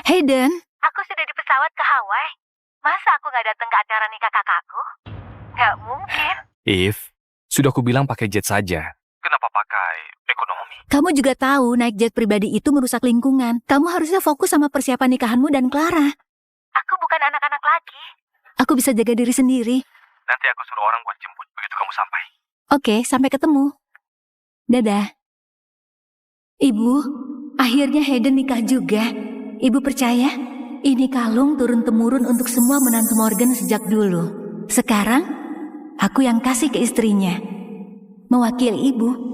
Hayden, Aku sudah di pesawat ke Hawaii. Masa aku gak datang ke acara nikah kakakku? Gak mungkin. If, sudah aku bilang pakai jet saja. Kenapa pakai ekonomi? kamu juga tahu naik jet pribadi itu merusak lingkungan. Kamu harusnya fokus sama persiapan nikahanmu dan Clara. Aku bukan anak-anak lagi. Aku bisa jaga diri sendiri. Nanti aku suruh orang buat jemput begitu kamu sampai. Oke, sampai ketemu. Dadah. Ibu, akhirnya Hayden nikah juga. Ibu percaya? Ini kalung turun-temurun untuk semua menantu Morgan sejak dulu. Sekarang, aku yang kasih ke istrinya. Mewakili ibu.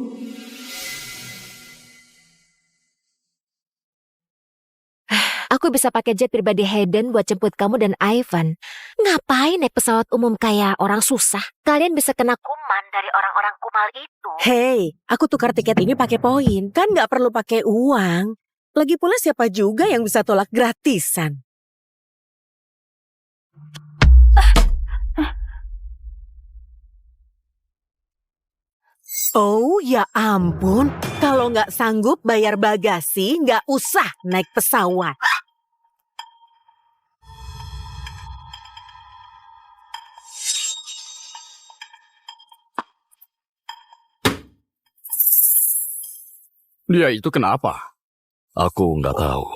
Aku bisa pakai jet pribadi Hayden buat jemput kamu dan Ivan. Ngapain naik pesawat umum kayak orang susah? Kalian bisa kena kuman dari orang-orang kumal itu. Hei, aku tukar tiket ini pakai poin. Kan nggak perlu pakai uang. Lagi pula siapa juga yang bisa tolak gratisan? Oh ya ampun, kalau nggak sanggup bayar bagasi, nggak usah naik pesawat. Dia itu kenapa? Aku nggak tahu.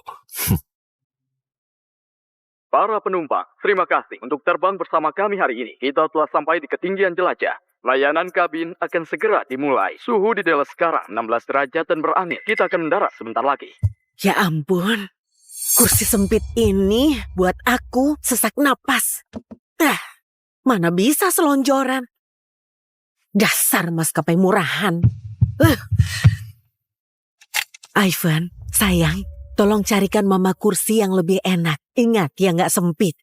Para penumpang, terima kasih untuk terbang bersama kami hari ini. Kita telah sampai di ketinggian jelajah. Layanan kabin akan segera dimulai. Suhu di Dallas sekarang 16 derajat dan berangin. Kita akan mendarat sebentar lagi. Ya ampun, kursi sempit ini buat aku sesak napas. Mana bisa selonjoran? Dasar maskapai murahan. Ivan, sayang, tolong carikan mama kursi yang lebih enak. Ingat, yang nggak sempit.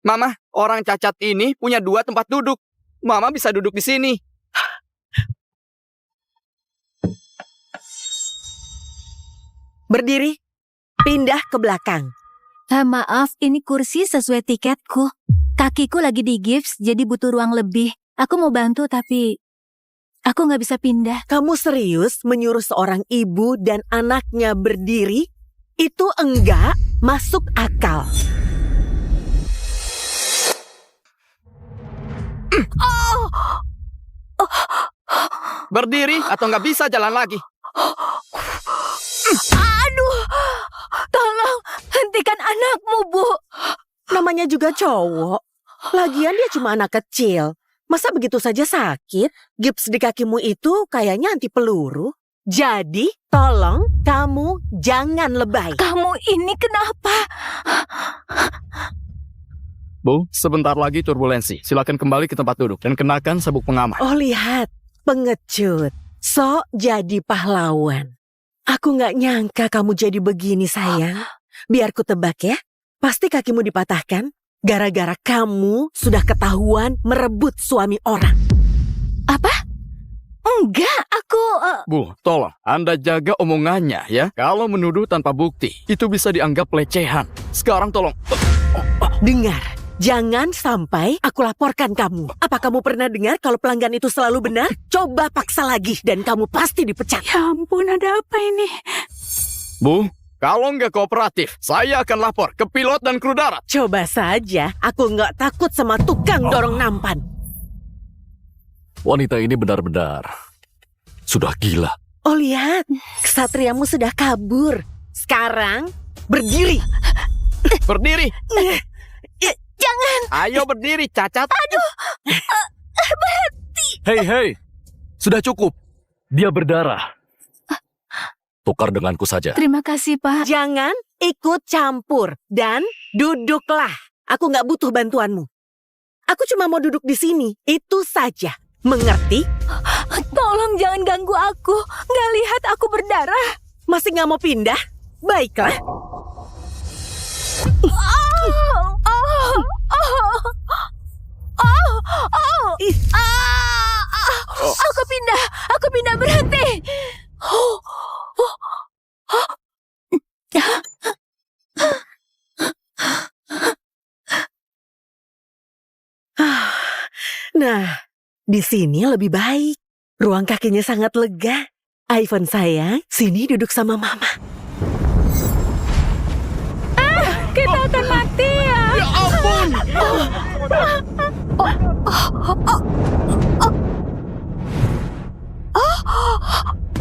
Mama, orang cacat ini punya 2 tempat duduk. Mama bisa duduk di sini. Berdiri, pindah ke belakang. Maaf, ini kursi sesuai tiketku. Kakiku lagi di gips, jadi butuh ruang lebih. Aku mau bantu, tapi aku nggak bisa pindah. Kamu serius menyuruh seorang ibu dan anaknya berdiri? Itu enggak masuk akal. Berdiri atau nggak bisa jalan lagi. Aduh, tolong hentikan anakmu, Bu. Namanya juga cowok. Lagian dia cuma anak kecil. Masa begitu saja sakit? Gips di kakimu itu kayaknya anti peluru. Jadi, tolong kamu jangan lebay. Kamu ini kenapa? Bu, sebentar lagi turbulensi. Silakan kembali ke tempat duduk dan kenakan sabuk pengaman. Oh lihat, pengecut. Sok jadi pahlawan. Aku nggak nyangka kamu jadi begini sayang. Biar ku tebak ya, pasti kakimu dipatahkan. Gara-gara kamu sudah ketahuan merebut suami orang. Apa? Enggak, aku... Bu, tolong Anda jaga omongannya ya. Kalau menuduh tanpa bukti, itu bisa dianggap pelecehan. Sekarang tolong... Dengar, jangan sampai aku laporkan kamu. Apa kamu pernah dengar kalau pelanggan itu selalu benar? Coba paksa lagi dan kamu pasti dipecat. Ya ampun, ada apa ini? Bu, kalau nggak kooperatif, saya akan lapor ke pilot dan kru darat. Coba saja, aku nggak takut sama tukang dorong nampan. Wanita ini benar-benar sudah gila. Oh lihat, kesatriamu sudah kabur. Sekarang, berdiri. Berdiri. Jangan. Ayo berdiri, cacat. Hei, sudah cukup. Dia berdarah. Tukar denganku saja. Terima kasih, Pak. Jangan ikut campur dan duduklah. Aku nggak butuh bantuanmu. Aku cuma mau duduk di sini. Itu saja. Mengerti? Tolong jangan ganggu aku. Nggak lihat aku berdarah. Masih nggak mau pindah? Baiklah. Aku pindah berhenti. Nah, di sini lebih baik. Ruang kakinya sangat lega. Ivan sayang, sini duduk sama mama. Kita akan mati ya. Ya ampun!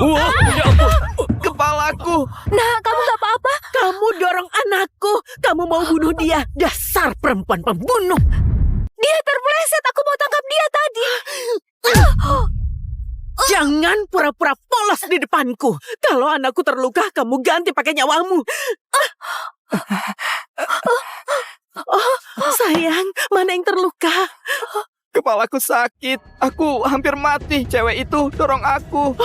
Wah, ya ampun. Kepalaku! Nah, kamu gak apa-apa. Kamu dorong anakku. Kamu mau bunuh dia. Dasar perempuan pembunuh. Dia terpeleset. Aku mau tangkap dia tadi. Jangan pura-pura polos di depanku. Kalau anakku terluka, kamu ganti pakai nyawamu. Oh, sayang, mana yang terluka? Kepalaku sakit. Aku hampir mati. Cewek itu dorong aku.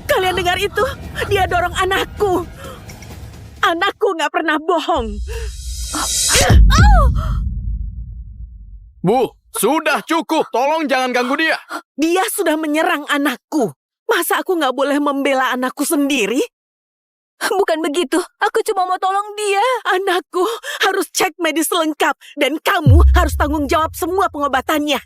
Kalian dengar itu? Dia dorong anakku. Anakku nggak pernah bohong. Bu, sudah cukup. Tolong jangan ganggu dia. Dia sudah menyerang anakku. Masa aku nggak boleh membela anakku sendiri? Bukan begitu. Aku cuma mau tolong dia. Anakku harus cek medis lengkap. Dan kamu harus tanggung jawab semua pengobatannya.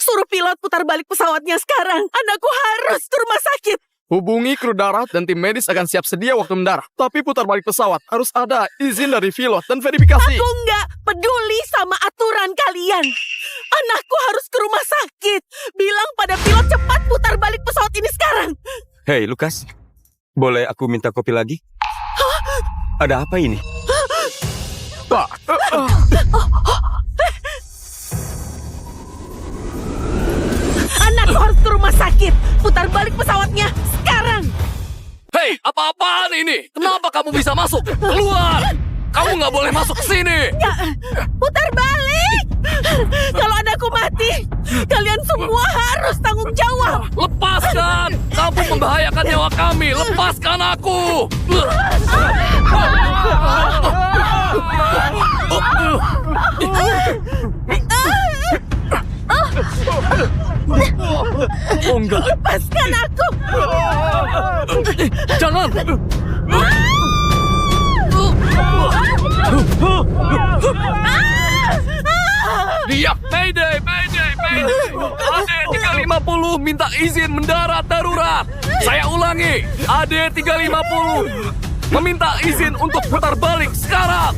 Suruh pilot putar balik pesawatnya sekarang. Anakku harus ke rumah sakit. Hubungi kru darat dan tim medis akan siap sedia waktu mendarat. Tapi putar balik pesawat harus ada izin dari pilot dan verifikasi. Aku nggak peduli sama aturan kalian. Anakku harus ke rumah sakit. Bilang pada pilot cepat putar balik pesawat ini sekarang. Hei, Lukas. Boleh aku minta kopi lagi? Ada apa ini? Pak, Anakku harus ke rumah sakit. Putar balik pesawatnya sekarang. Hei, apa-apaan ini? Kenapa kamu bisa masuk? Keluar! Kamu nggak boleh masuk ke sini! Putar balik. Kalau anakku mati, kalian semua harus tanggung jawab. Lepaskan! Kamu membahayakan nyawa kami! Lepaskan aku! Oh enggak! Lepaskan aku. Jangan! Dia Mayday, Mayday, Mayday! AD350 minta izin mendarat darurat! Saya ulangi, AD350 meminta izin untuk putar balik sekarang!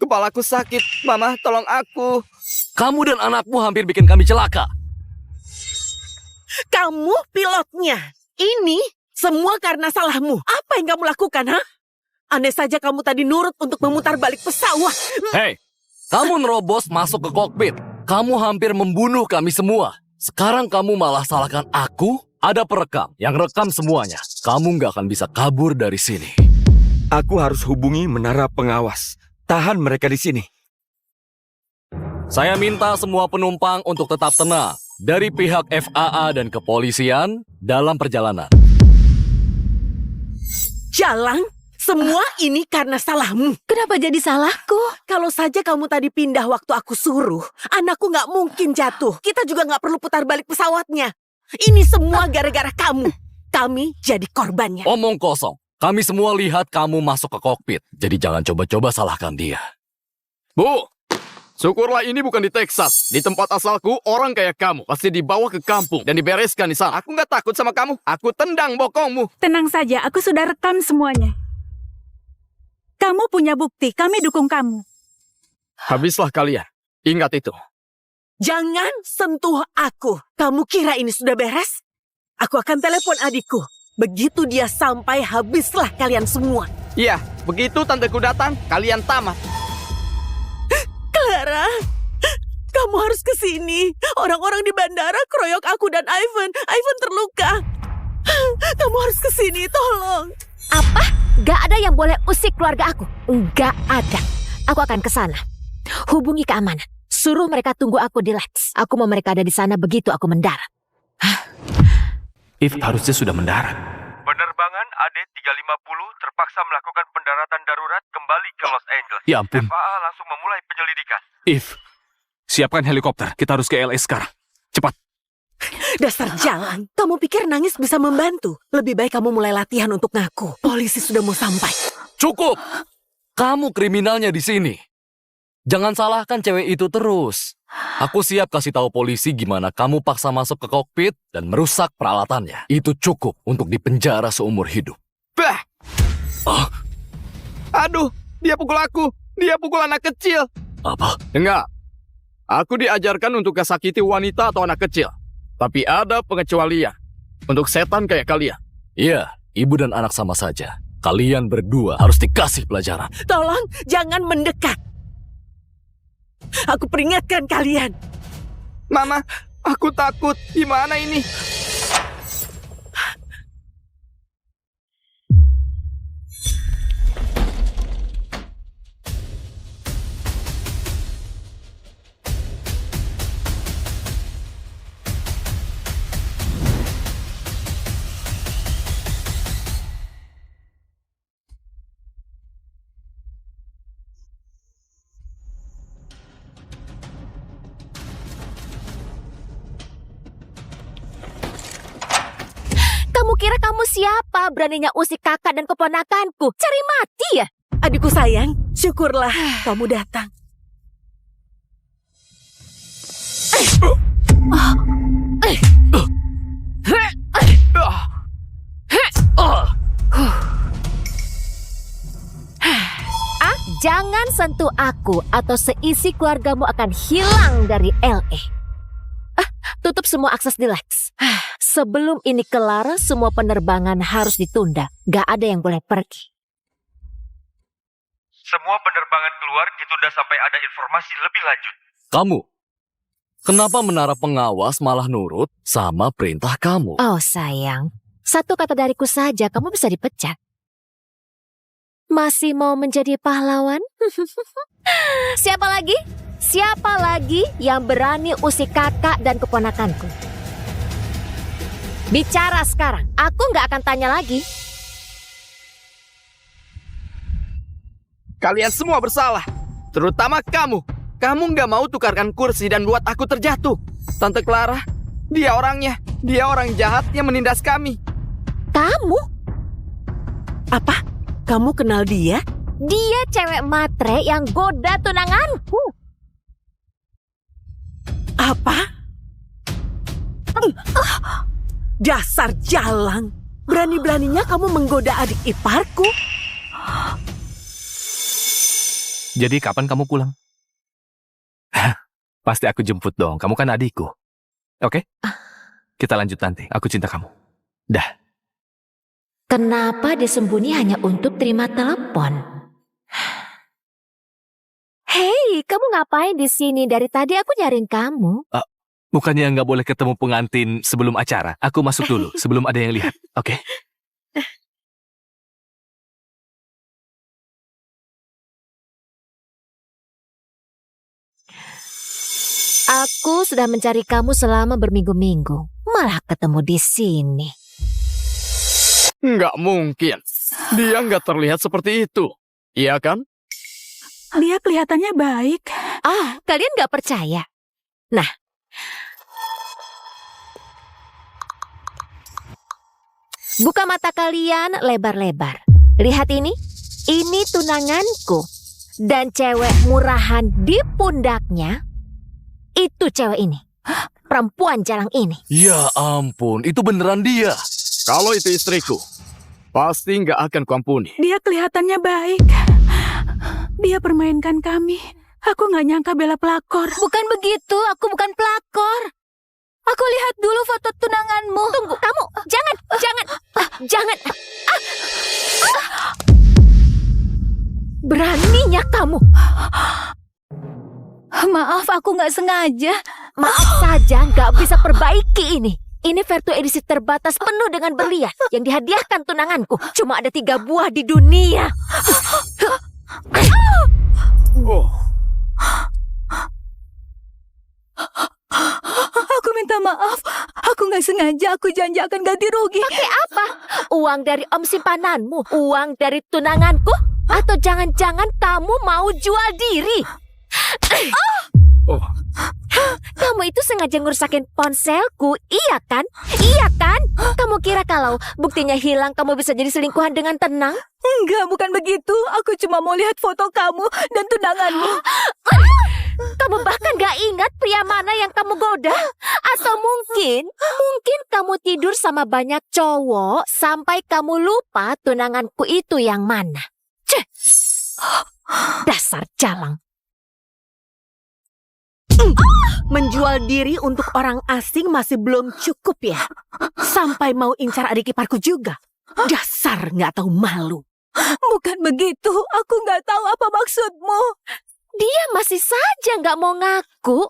kepalaku sakit. Mama, tolong aku. Kamu dan anakmu hampir bikin kami celaka. Kamu pilotnya. Ini semua karena salahmu. Apa yang kamu lakukan, ha? Andai saja kamu tadi nurut untuk memutar balik pesawat. Hei, kamu nerobos masuk ke kokpit. Kamu hampir membunuh kami semua. Sekarang kamu malah salahkan aku? Ada perekam yang rekam semuanya. Kamu nggak akan bisa kabur dari sini. Aku harus hubungi menara pengawas. Tahan mereka di sini. Saya minta semua penumpang untuk tetap tenang dari pihak FAA dan kepolisian dalam perjalanan. Jalang, semua ini karena salahmu. Kenapa jadi salahku? Kalau saja kamu tadi pindah waktu aku suruh, anakku nggak mungkin jatuh. Kita juga nggak perlu putar balik pesawatnya. Ini semua gara-gara kamu. Kami jadi korbannya. Omong kosong. Kami semua lihat kamu masuk ke kokpit. Jadi jangan coba-coba salahkan dia. Bu, syukurlah ini bukan di Texas. Di tempat asalku, orang kayak kamu pasti dibawa ke kampung dan dibereskan di sana. Aku nggak takut sama kamu. Aku tendang bokongmu. Tenang saja, aku sudah rekam semuanya. Kamu punya bukti, kami dukung kamu. Habislah kalian. Ingat itu. Jangan sentuh aku. Kamu kira ini sudah beres? Aku akan telepon adikku. Begitu dia sampai, habislah kalian semua. Iya, begitu tanteku datang, kalian tamat. Clara, kamu harus ke sini. Orang-orang di bandara keroyok aku dan Ivan. Ivan terluka. Kamu harus ke sini, tolong. Apa? Gak ada yang boleh usik keluarga aku. Enggak ada. Aku akan ke sana. Hubungi keamanan. Suruh mereka tunggu aku di Lex. Aku mau mereka ada di sana begitu aku mendarat. If harusnya sudah mendarat. Penerbangan AD350 terpaksa melakukan pendaratan darurat kembali ke Los Angeles. Ya ampun. FAA langsung memulai penyelidikan. If, siapkan helikopter. Kita harus ke LA sekarang. Cepat. Dasar jalan. Kamu pikir nangis bisa membantu? Lebih baik kamu mulai latihan untuk ngaku. Polisi sudah mau sampai. Cukup. Kamu kriminalnya di sini. Jangan salahkan cewek itu terus. Aku siap kasih tahu polisi gimana kamu paksa masuk ke kokpit dan merusak peralatannya. Itu cukup untuk dipenjara seumur hidup. Bah! Aduh, dia pukul aku. Dia pukul anak kecil. Apa? Enggak. Aku diajarkan untuk gak sakiti wanita atau anak kecil. Tapi ada pengecualian. Untuk setan kayak kalian. Iya, ibu dan anak sama saja. Kalian berdua harus dikasih pelajaran. Tolong jangan mendekat. Aku peringatkan kalian. Mama, aku takut. Gimana ini? Kamu kira kamu siapa? Beraninya usik kakak dan keponakanku. Cari mati ya? Adikku sayang, syukurlah kamu datang. Jangan sentuh aku atau seisi keluargamu akan hilang dari LA. Tutup semua akses di Lex. Sebelum ini kelar, semua penerbangan harus ditunda. Gak ada yang boleh pergi. Semua penerbangan keluar ditunda sampai ada informasi lebih lanjut. Kamu, kenapa menara pengawas malah nurut sama perintah kamu? Oh sayang, satu kata dariku saja kamu bisa dipecat. Masih mau menjadi pahlawan? Siapa lagi? Siapa lagi yang berani usik kakak dan keponakanku? Bicara sekarang, aku nggak akan tanya lagi. Kalian semua bersalah. Terutama kamu. Kamu nggak mau tukarkan kursi dan buat aku terjatuh. Tante Clara, dia orangnya. Dia orang jahat yang menindas kami. Kamu? Apa? Kamu kenal dia? Dia cewek matre yang goda tunanganku. Apa? Dasar jalang. Berani-beraninya kamu menggoda adik iparku. Jadi kapan kamu pulang? Pasti aku jemput dong. Kamu kan adikku. Oke? Kita lanjut nanti. Aku cinta kamu. Dah. Kenapa disembunyi hanya untuk terima telepon? Hei, kamu ngapain di sini? Dari tadi aku nyariin kamu. Bukannya nggak boleh ketemu pengantin sebelum acara. Aku masuk dulu sebelum ada yang lihat. Oke? Aku sudah mencari kamu selama berminggu-minggu. Malah ketemu di sini. Nggak mungkin. Dia nggak terlihat seperti itu. Iya kan? Dia kelihatannya baik. Kalian gak percaya? Nah, buka mata kalian lebar-lebar. Lihat ini. Ini tunanganku. Dan cewek murahan di pundaknya, itu cewek ini. Perempuan jalang ini. Ya ampun, itu beneran dia. Kalau itu istriku, pasti nggak akan kuampuni. Dia kelihatannya baik. Dia permainkan kami. Aku nggak nyangka Bella pelakor. Bukan begitu, aku bukan pelakor. Aku lihat dulu foto tunanganmu. Tunggu, kamu jangan. Beraninya kamu. Maaf, aku nggak sengaja. Maaf saja, nggak bisa perbaiki ini. Ini Vertu edisi terbatas penuh dengan berlian yang dihadiahkan tunanganku. Cuma ada 3 buah di dunia. Aku minta maaf. Aku nggak sengaja. Aku janji akan ganti rugi. Pakai apa? Uang dari om simpananmu? Uang dari tunanganku? Atau jangan-jangan kamu mau jual diri? Kamu itu sengaja ngerusakin ponselku, iya kan? Iya kan? Kamu kira kamu Kalau buktinya hilang, kamu bisa jadi selingkuhan dengan tenang? Enggak, bukan begitu. Aku cuma mau lihat foto kamu dan tunanganmu. Kamu bahkan gak ingat pria mana yang kamu goda? Atau mungkin kamu tidur sama banyak cowok sampai kamu lupa tunanganku itu yang mana? Ceh! Dasar jalang. Menjual diri untuk orang asing masih belum cukup ya? Sampai mau incar adik iparku juga? Dasar nggak tahu malu. Bukan begitu. Aku nggak tahu apa maksudmu. Dia masih saja nggak mau ngaku.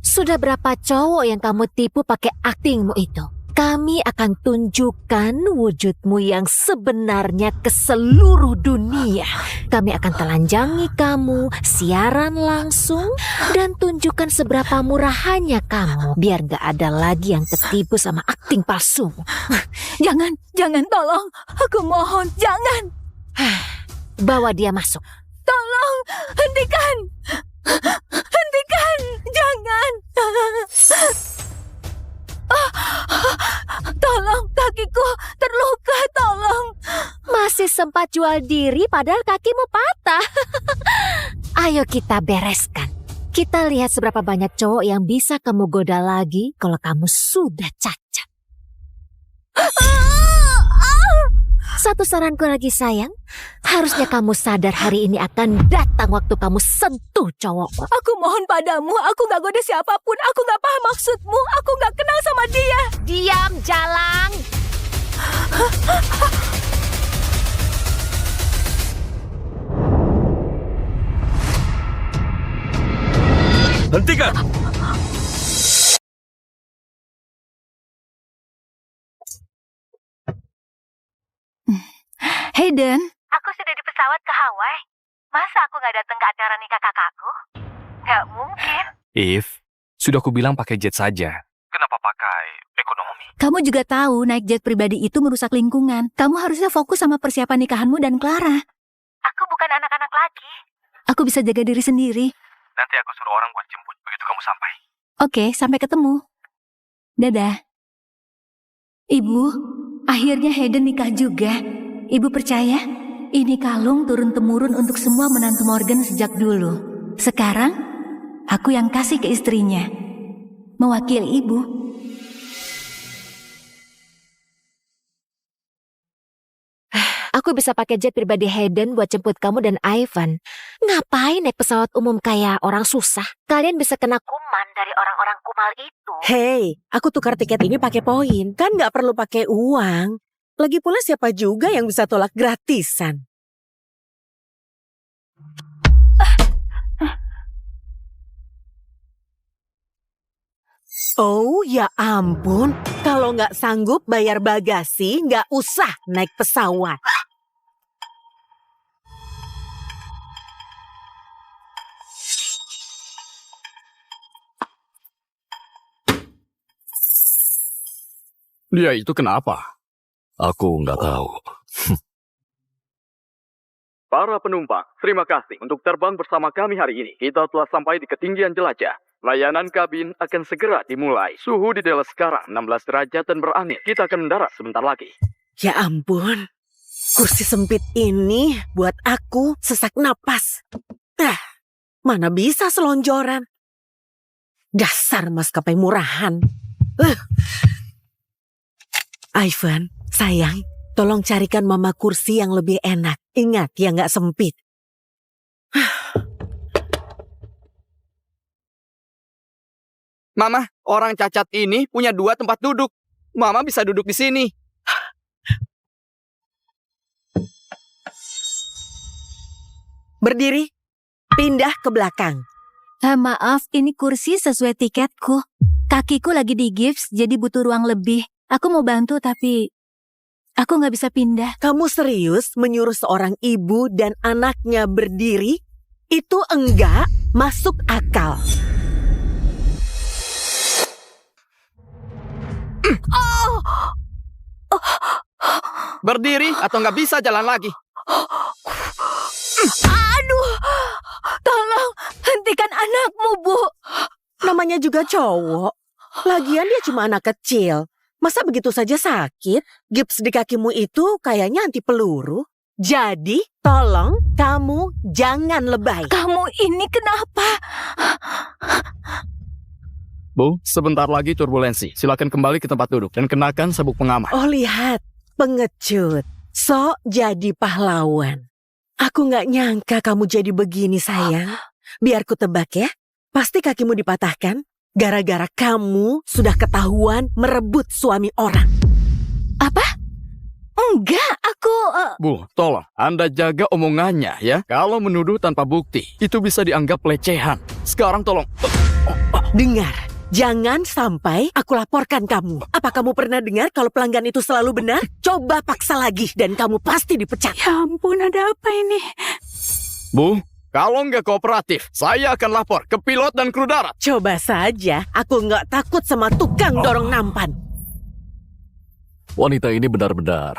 Sudah berapa cowok yang kamu tipu pakai aktingmu itu? Kami akan tunjukkan wujudmu yang sebenarnya ke seluruh dunia. Kami akan telanjangi kamu, siaran langsung, dan tunjukkan seberapa murahannya kamu. Biar gak ada lagi yang ketipu sama akting palsumu. Jangan, tolong. Aku mohon, jangan. Bawa dia masuk. Tolong, hentikan. Hentikan, jangan. Tolong, kakiku terluka, tolong. Masih sempat jual diri padahal kakimu patah. Ayo kita bereskan. Kita lihat seberapa banyak cowok yang bisa kamu goda lagi kalau kamu sudah cacat. Satu saranku lagi sayang, harusnya kamu sadar hari ini akan datang waktu kamu sentuh cowokmu. Aku mohon padamu, aku gak goda siapapun. Aku gak paham maksudmu. Aku gak kenal sama dia. Diam, jalang. Hentikan! Hayden, Aku sudah di pesawat ke Hawaii. Masa aku gak datang ke acara nikah kakakku? Gak mungkin. If, sudah aku bilang pakai jet saja. Kenapa pakai ekonomi? kamu juga tahu naik jet pribadi itu merusak lingkungan. Kamu harusnya fokus sama persiapan nikahanmu dan Clara. Aku bukan anak-anak lagi. Aku bisa jaga diri sendiri. Nanti aku suruh orang buat jemput begitu kamu sampai. Oke, sampai ketemu. Dadah. Ibu, akhirnya Hayden nikah juga. Ibu percaya? Ini kalung turun-temurun untuk semua menantu Morgan sejak dulu. Sekarang, aku yang kasih ke istrinya. Mewakili ibu. Aku bisa pakai jet pribadi Hayden buat jemput kamu dan Ivan. Ngapain naik pesawat umum kayak orang susah? Kalian bisa kena kuman dari orang-orang kumal itu. Hei, aku tukar tiket ini pakai poin. Kan nggak perlu pakai uang. Lagi pula siapa juga yang bisa tolak gratisan? Oh ya ampun, kalau nggak sanggup bayar bagasi, nggak usah naik pesawat. Dia itu kenapa? Aku nggak tahu. Para penumpang, terima kasih untuk terbang bersama kami hari ini. Kita telah sampai di ketinggian jelajah. Layanan kabin akan segera dimulai. Suhu di Dallas sekarang 16 derajat dan berangin. Kita akan mendarat sebentar lagi. Ya ampun, kursi sempit ini buat aku sesak napas. Mana bisa selonjoran? Dasar maskapai murahan. Ivan, sayang, tolong carikan mama kursi yang lebih enak. Ingat, yang nggak sempit. Mama, orang cacat ini punya 2 tempat duduk. Mama bisa duduk di sini. Berdiri, pindah ke belakang. Maaf, ini kursi sesuai tiketku. Kakiku lagi di gips, jadi butuh ruang lebih. Aku mau bantu, tapi aku nggak bisa pindah. Kamu serius menyuruh seorang ibu dan anaknya berdiri? Itu enggak masuk akal. Berdiri atau nggak bisa jalan lagi. Aduh, tolong hentikan anakmu, Bu. Nama Namanya juga cowok. Lagian dia cuma anak kecil. Masa begitu saja sakit? Gips di kakimu itu kayaknya anti peluru. Jadi, tolong kamu jangan lebay. Kamu ini kenapa? Bu, sebentar lagi turbulensi. Silakan kembali ke tempat duduk dan kenakan sabuk pengaman. Oh lihat, pengecut. Sok jadi pahlawan. Aku nggak nyangka kamu jadi begini sayang. Biar ku tebak ya. Pasti kakimu dipatahkan. Gara-gara kamu sudah ketahuan merebut suami orang. Apa? Enggak, aku... Bu, tolong Anda jaga omongannya ya. Kalau menuduh tanpa bukti, itu bisa dianggap pelecehan. Sekarang tolong... Dengar, jangan sampai aku laporkan kamu. Apa kamu pernah dengar kalau pelanggan itu selalu benar? Coba paksa lagi dan kamu pasti dipecat. Ya ampun, ada apa ini? Bu, kalau nggak kooperatif, saya akan lapor ke pilot dan kru darat. Coba saja, aku nggak takut sama tukang dorong nampan. Wanita ini benar-benar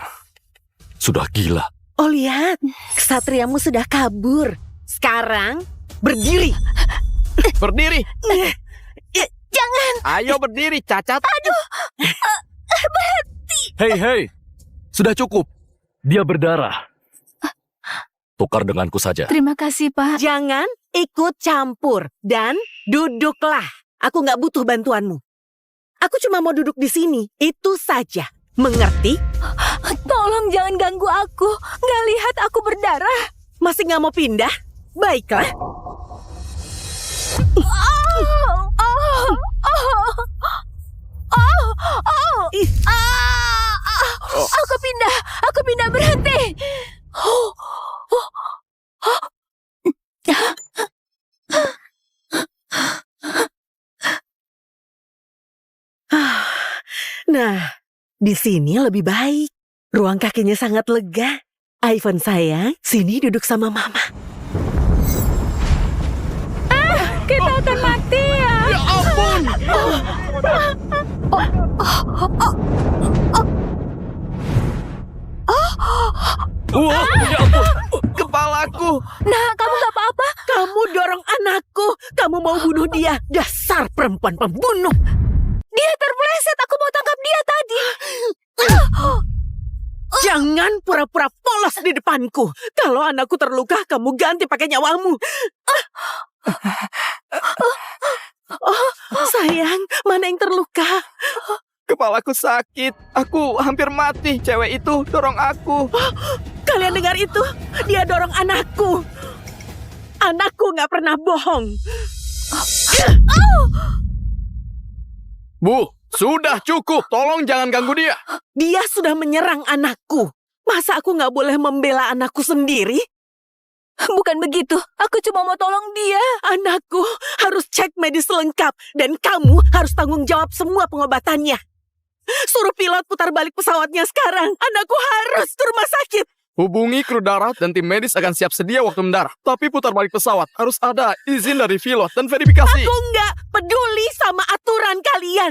sudah gila. Oh lihat, kesatriamu sudah kabur. Sekarang, berdiri. Berdiri. Jangan. Ayo berdiri, cacat. Hei, sudah cukup. Dia berdarah. Tukar denganku saja. Terima kasih, Pak. Jangan ikut campur dan duduklah. Aku nggak butuh bantuanmu. Aku cuma mau duduk di sini, itu saja. Mengerti? Tolong jangan ganggu aku. Nggak lihat aku berdarah. Masih nggak mau pindah? Baiklah. Aku pindah berhenti. Nah, di sini lebih baik. Ruang kakinya sangat lega. Ivan sayang, sini duduk sama mama. Kita akan mati ya. Ya ampun. Wah, ya ampun. Kepalaku. Nah, kamu gak apa-apa? Kamu dorong anakku. Kamu mau bunuh dia. Dasar perempuan pembunuh. Dia terpeleset. Aku mau tangkap dia tadi. Jangan pura-pura polos di depanku. Kalau anakku terluka, kamu ganti pakai nyawamu. Oh, sayang, mana yang terluka? Kepalaku sakit. Aku hampir mati. Cewek itu dorong aku. Kalian dengar itu? Dia dorong anakku. Anakku gak pernah bohong. Bu, sudah cukup. Tolong jangan ganggu dia. Dia sudah menyerang anakku. Masa aku gak boleh membela anakku sendiri? Bukan begitu. Aku cuma mau tolong dia. Anakku harus cek medis lengkap. Dan kamu harus tanggung jawab semua pengobatannya. Suruh pilot putar balik pesawatnya sekarang. Anakku harus ke rumah sakit. Hubungi kru darat dan tim medis akan siap sedia waktu mendarat. Tapi putar balik pesawat harus ada izin dari pilot dan verifikasi. Aku nggak peduli sama aturan kalian.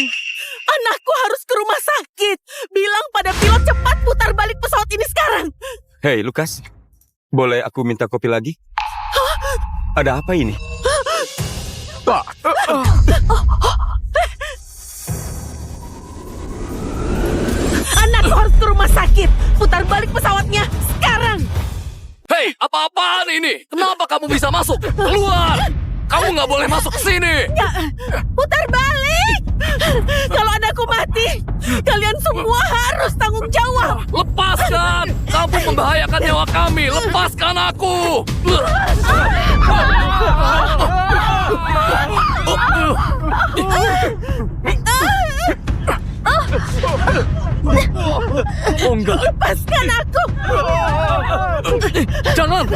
Anakku harus ke rumah sakit. Bilang pada pilot cepat putar balik pesawat ini sekarang. Hei, Lukas. Boleh aku minta kopi lagi? Ada apa ini? Pak. Anakku harus ke rumah sakit. Putar balik pesawatnya sekarang. Hei, apa-apaan ini? Kenapa kamu bisa masuk? Keluar! Kamu nggak boleh masuk ke sini. Ya, putar balik. Kalau anakku mati, kalian semua harus tanggung jawab. Lepaskan! Kamu membahayakan nyawa kami. Lepaskan aku! Oh enggak. Lepaskan aku. Jangan!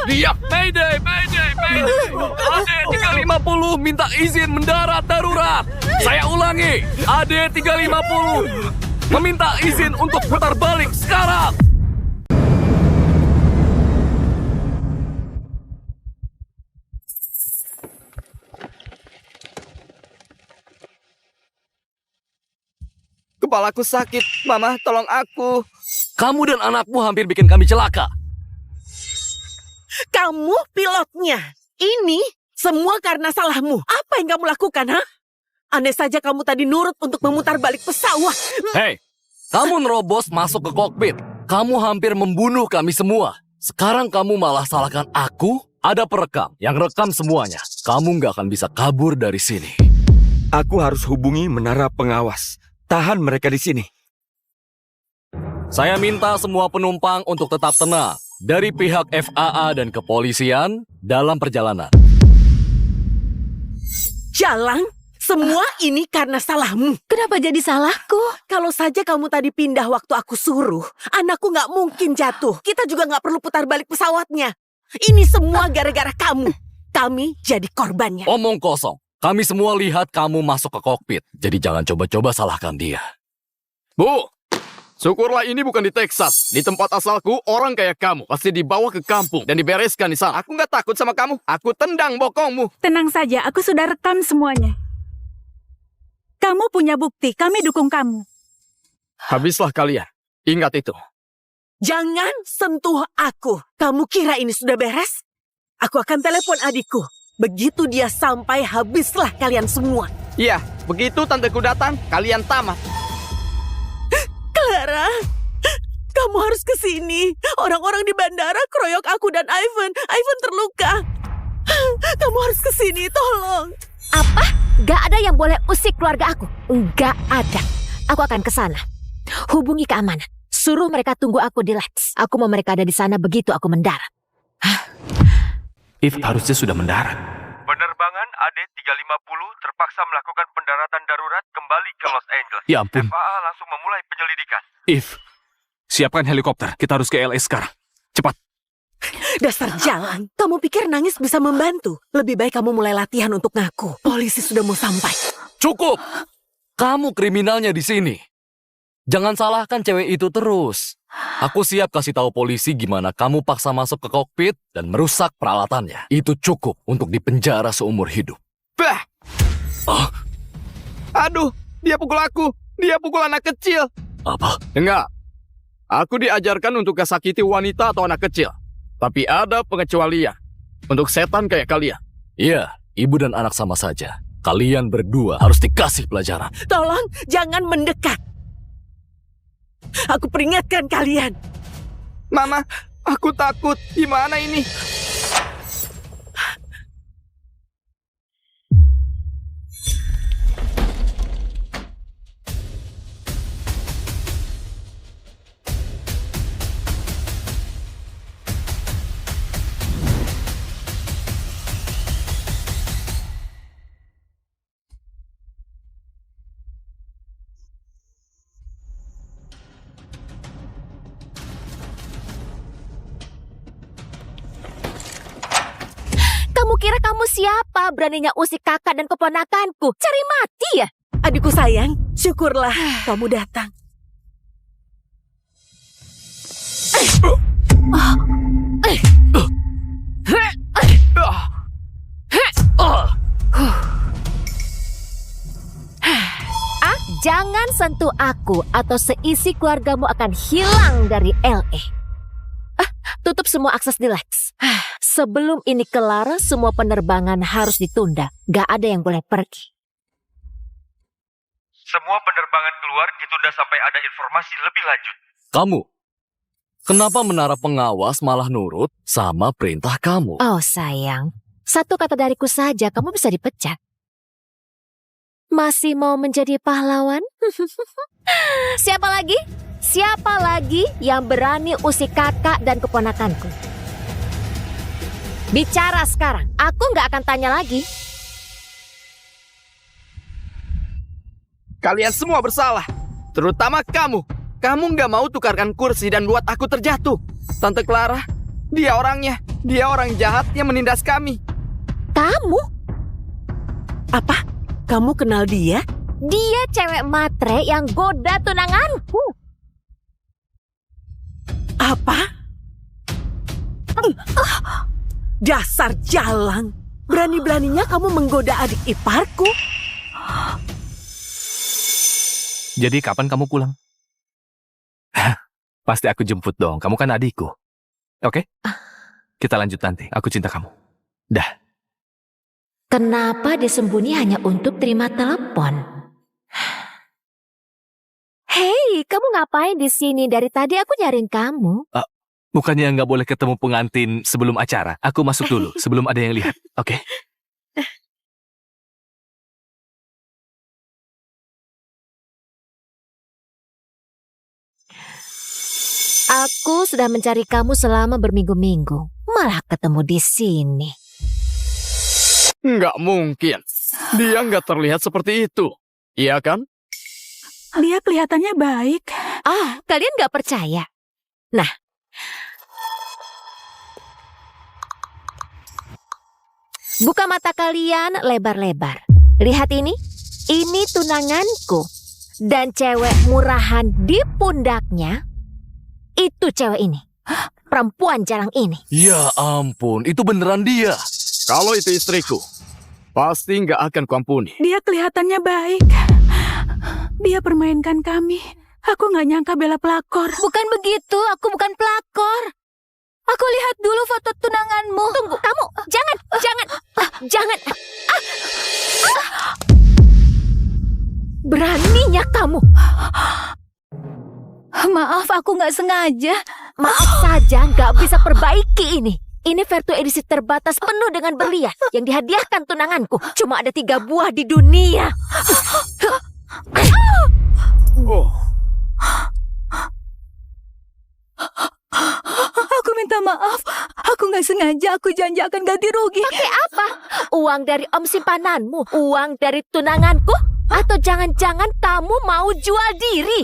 Dia Mayday! AD 350 minta izin mendarat darurat. Saya ulangi, AD 350 meminta izin untuk putar balik sekarang. Kepalaku sakit. Mama, tolong aku. Kamu dan anakmu hampir bikin kami celaka. Kamu pilotnya. Ini semua karena salahmu. Apa yang kamu lakukan, ha? Andai saja kamu tadi nurut untuk memutar balik pesawat. Hei, kamu nerobos masuk ke kokpit. Kamu hampir membunuh kami semua. Sekarang kamu malah salahkan aku? Ada perekam yang rekam semuanya. Kamu nggak akan bisa kabur dari sini. Aku harus hubungi menara pengawas. Tahan mereka di sini. Saya minta semua penumpang untuk tetap tenang dari pihak FAA dan kepolisian dalam perjalanan. Jalang, semua ini karena salahmu. Kenapa jadi salahku? Kalau saja kamu tadi pindah waktu aku suruh, anakku nggak mungkin jatuh. Kita juga nggak perlu putar balik pesawatnya. Ini semua gara-gara kamu. Kami jadi korbannya. Omong kosong. Kami semua lihat kamu masuk ke kokpit. Jadi jangan coba-coba salahkan dia. Bu, syukurlah ini bukan di Texas. Di tempat asalku, orang kayak kamu pasti dibawa ke kampung dan dibereskan di sana. Aku nggak takut sama kamu. Aku tendang bokongmu. Tenang saja, aku sudah rekam semuanya. Kamu punya bukti, kami dukung kamu. Habislah kalian. Ingat itu. Jangan sentuh aku. Kamu kira ini sudah beres? Aku akan telepon adikku. Begitu dia sampai, habislah kalian semua. Iya, begitu tanteku datang, kalian tamat. Clara, kamu harus ke sini. Orang-orang di bandara keroyok aku dan Ivan. Ivan terluka. Kamu harus ke sini, tolong. Apa? Gak ada yang boleh usik keluarga aku. Gak ada. Aku akan ke sana. Hubungi keamanan. Suruh mereka tunggu aku di Lex. Aku mau mereka ada di sana begitu aku mendarat. If harusnya sudah mendarat. Penerbangan AD350 terpaksa melakukan pendaratan darurat kembali ke Los Angeles. Ya ampun. FAA langsung memulai penyelidikan. If, siapkan helikopter. Kita harus ke LA sekarang. Cepat. Dasar jalan. Kamu pikir nangis bisa membantu? Lebih baik kamu mulai latihan untuk ngaku. Polisi sudah mau sampai. Cukup! Kamu kriminalnya di sini. Jangan salahkan cewek itu terus. Aku siap kasih tahu polisi gimana kamu paksa masuk ke kokpit dan merusak peralatannya. Itu cukup untuk dipenjara seumur hidup. Bah! Ah, Aduh, dia pukul aku. Dia pukul anak kecil. apa? Enggak. Aku diajarkan untuk gak sakiti wanita atau anak kecil. Tapi ada pengecualian. Untuk setan kayak kalian. Iya, ibu dan anak sama saja. Kalian berdua harus dikasih pelajaran. Tolong, jangan mendekat. Aku peringatkan kalian. Mama, aku takut. Gimana ini? Kamu kira kamu siapa? Beraninya usik kakak dan keponakanku. Cari mati ya? Adikku sayang, syukurlah kamu datang. Jangan sentuh aku atau seisi keluargamu akan hilang dari LA. Tutup semua akses di Lex. Sebelum ini kelar, semua penerbangan harus ditunda. Gak ada yang boleh pergi. Semua penerbangan keluar ditunda sampai ada informasi lebih lanjut. Kamu, kenapa menara pengawas malah nurut sama perintah kamu? Oh sayang, satu kata dariku saja kamu bisa dipecat. Masih mau menjadi pahlawan? Siapa lagi? Siapa lagi yang berani usik kakak dan keponakanku? Bicara sekarang, aku nggak akan tanya lagi. Kalian semua bersalah. Terutama kamu. Kamu nggak mau tukarkan kursi dan buat aku terjatuh. Tante Clara, dia orangnya. Dia orang jahat yang menindas kami. Kamu? Apa? Kamu kenal dia? Dia cewek matre yang goda tunanganku. Apa? Dasar jalang. Berani-beraninya kamu menggoda adik iparku? Jadi kapan kamu pulang? Pasti aku jemput dong. Kamu kan adikku. Oke? Kita lanjut nanti. Aku cinta kamu. Dah. Kenapa disembunyi hanya untuk terima telepon? Hei, kamu ngapain di sini? Dari tadi aku nyariin kamu. Bukannya nggak boleh ketemu pengantin sebelum acara? Aku masuk dulu sebelum ada yang lihat. Oke? Aku sudah mencari kamu selama berminggu-minggu. Malah ketemu di sini. Nggak mungkin. Dia nggak terlihat seperti itu. Iya kan? Dia kelihatannya baik. Kalian nggak percaya? Nah, buka mata kalian lebar-lebar. Lihat ini. Ini tunanganku. Dan cewek murahan di pundaknya, itu cewek ini. Perempuan jarang ini. Ya ampun, itu beneran dia. Kalau itu istriku, pasti nggak akan kuampuni. Dia kelihatannya baik. Dia permainkan kami. Aku nggak nyangka Bella pelakor. Bukan begitu, aku bukan pelakor. Aku lihat dulu foto tunanganmu. Tunggu, kamu jangan. Beraninya kamu. Maaf, aku nggak sengaja. Maaf saja nggak bisa perbaiki ini. Ini Vertu edisi terbatas penuh dengan berlian yang dihadiahkan tunanganku. Cuma ada 3 buah di dunia. Oh, Aku minta maaf. Aku nggak sengaja. Aku janji akan ganti rugi. Pakai apa? Uang dari om simpananmu? Uang dari tunanganku? Atau jangan-jangan kamu mau jual diri?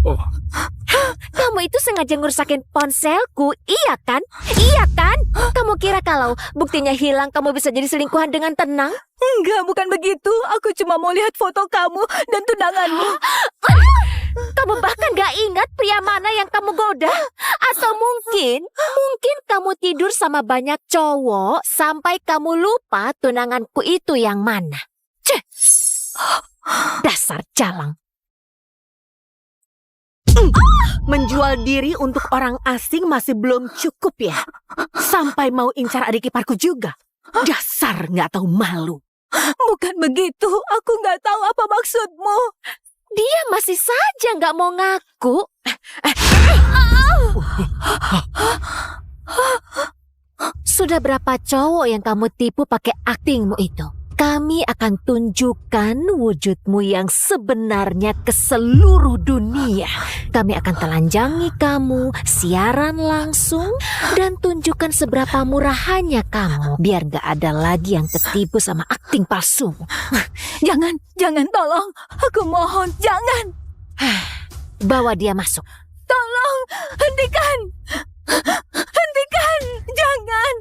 oh. Kamu itu sengaja ngerusakin ponselku, iya kan? Iya kan? Kamu kira kalau buktinya hilang kamu bisa jadi selingkuhan dengan tenang? Enggak, bukan begitu. Aku cuma mau lihat foto kamu dan tunanganmu. Kamu bahkan gak ingat pria mana yang kamu goda? Atau mungkin kamu tidur sama banyak cowok sampai kamu lupa tunanganku itu yang mana? Ceh! Dasar jalang. Menjual diri untuk orang asing masih belum cukup ya? Sampai mau incar adik iparku juga? Dasar nggak tahu malu. Bukan begitu. Aku nggak tahu apa maksudmu. Dia masih saja nggak mau ngaku. Sudah berapa cowok yang kamu tipu pakai aktingmu itu? Kami akan tunjukkan wujudmu yang sebenarnya ke seluruh dunia. Kami akan telanjangi kamu, siaran langsung, dan tunjukkan seberapa murahannya kamu. Biar gak ada lagi yang ketipu sama akting palsu. Jangan, tolong. Aku mohon, jangan. Bawa dia masuk. Tolong, hentikan. Jangan.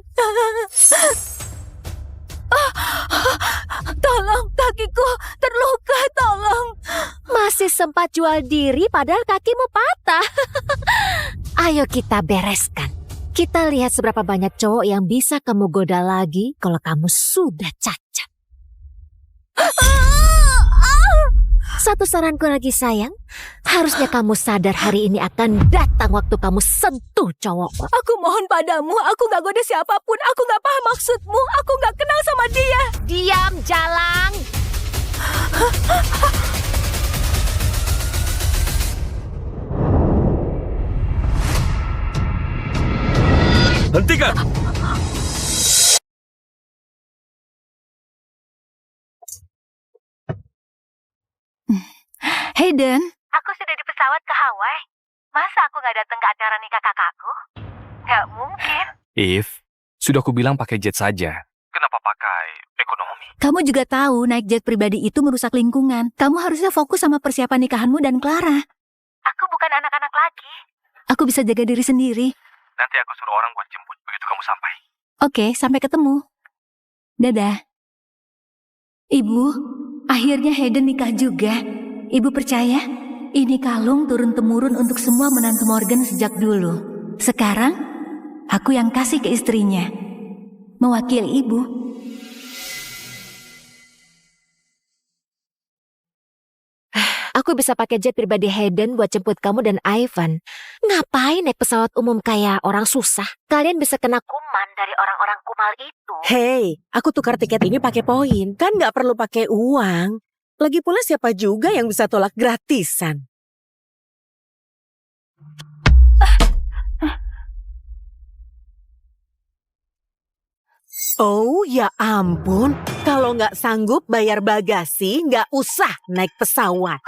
Tolong, kakiku terluka, tolong. Masih sempat jual diri padahal kakimu patah. Ayo kita bereskan. Kita lihat seberapa banyak cowok yang bisa kamu goda lagi kalau kamu sudah cacat. Satu saranku lagi sayang, harusnya kamu sadar hari ini akan datang waktu kamu sentuh cowokmu. Aku mohon padamu, aku gak goda siapapun. Aku gak paham maksudmu. Aku gak kenal sama dia. Diam, jalang. Hentikan! Hayden, Aku sudah di pesawat ke Hawaii. Masa aku gak datang ke acara nikah kakakku? Gak mungkin. If, sudah aku bilang pakai jet saja. Kenapa pakai ekonomi? kamu juga tahu naik jet pribadi itu merusak lingkungan. Kamu harusnya fokus sama persiapan nikahanmu dan Clara. Aku bukan anak-anak lagi. Aku bisa jaga diri sendiri. Nanti aku suruh orang buat jemput begitu kamu sampai. Oke, sampai ketemu. Dadah. Ibu, akhirnya Hayden nikah juga. Ibu percaya? Ini kalung turun-temurun untuk semua menantu Morgan sejak dulu. Sekarang, aku yang kasih ke istrinya. Mewakili ibu. Aku Aku bisa pakai jet pribadi Hayden buat jemput kamu dan Ivan. Ngapain naik pesawat umum kayak orang susah? Kalian bisa kena kuman dari orang-orang kumal itu. Hei, aku tukar tiket ini pakai poin. Kan nggak perlu pakai uang. Lagi pula siapa juga yang bisa tolak gratisan? Oh ya ampun, kalau nggak sanggup bayar bagasi, nggak usah naik pesawat.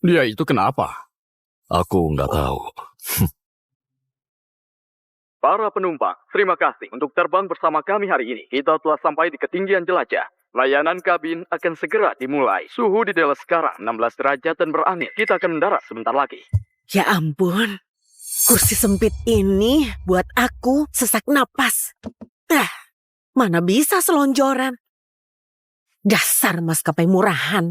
Dia itu kenapa? Aku nggak tahu. Para penumpang, terima kasih untuk terbang bersama kami hari ini. Kita telah sampai di ketinggian jelajah. Layanan kabin akan segera dimulai. Suhu di Dallas sekarang 16 derajat dan berangin. Kita akan mendarat sebentar lagi. Ya ampun, kursi sempit ini buat aku sesak napas. Mana bisa selonjoran. Dasar maskapai murahan.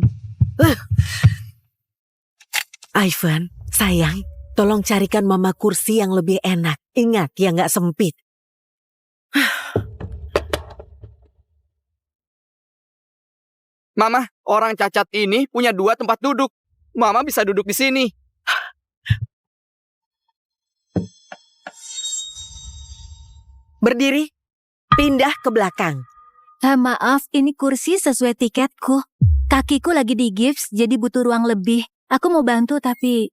Ivan, sayang, tolong carikan mama kursi yang lebih enak. Ingat, yang nggak sempit. Mama, orang cacat ini punya 2 tempat duduk. Mama bisa duduk di sini. Berdiri, pindah ke belakang. Maaf, ini kursi sesuai tiketku. Kakiku lagi di gips, jadi butuh ruang lebih. Aku mau bantu, tapi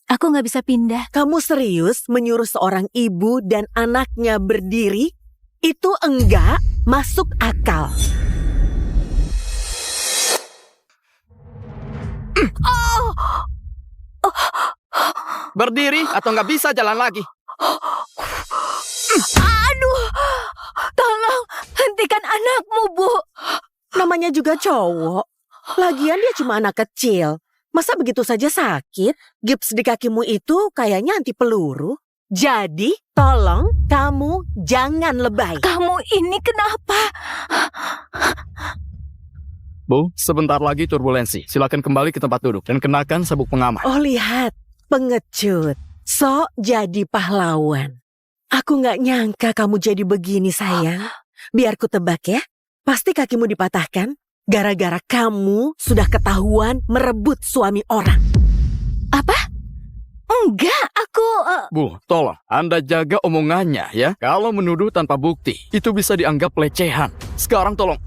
aku nggak bisa pindah. Kamu serius menyuruh seorang ibu dan anaknya berdiri? Itu enggak masuk akal. Berdiri atau nggak bisa jalan lagi. Aduh, tolong hentikan anakmu, Bu. Namanya juga cowok. Lagian dia cuma anak kecil. Masa begitu saja sakit? Gips di kakimu itu kayaknya anti peluru. Jadi, tolong kamu jangan lebay. Kamu ini kenapa? Bu, sebentar lagi turbulensi. Silakan kembali ke tempat duduk dan kenakan sabuk pengaman. Oh lihat, pengecut. Sok jadi pahlawan. Aku nggak nyangka kamu jadi begini sayang. Biar ku tebak ya. Pasti kakimu dipatahkan. Gara-gara kamu sudah ketahuan merebut suami orang. Apa? Enggak, aku... Bu, tolong, Anda jaga omongannya ya. Kalau menuduh tanpa bukti, itu bisa dianggap pelecehan. Sekarang tolong...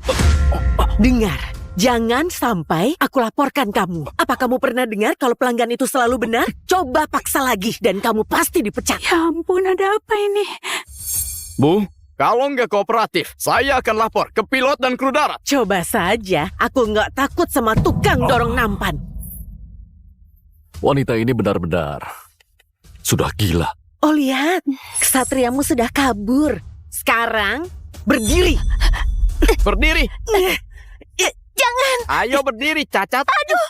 Dengar, jangan sampai aku laporkan kamu. Apa kamu pernah dengar kalau pelanggan itu selalu benar? Coba paksa lagi dan kamu pasti dipecat. Ya ampun, ada apa ini? Bu, kalau nggak kooperatif, saya akan lapor ke pilot dan kru darat. Coba saja, aku nggak takut sama tukang dorong nampan. Wanita ini benar-benar sudah gila. Oh lihat, kesatriamu sudah kabur. Sekarang, berdiri. Berdiri. Jangan. Ayo berdiri, cacat. Aduh,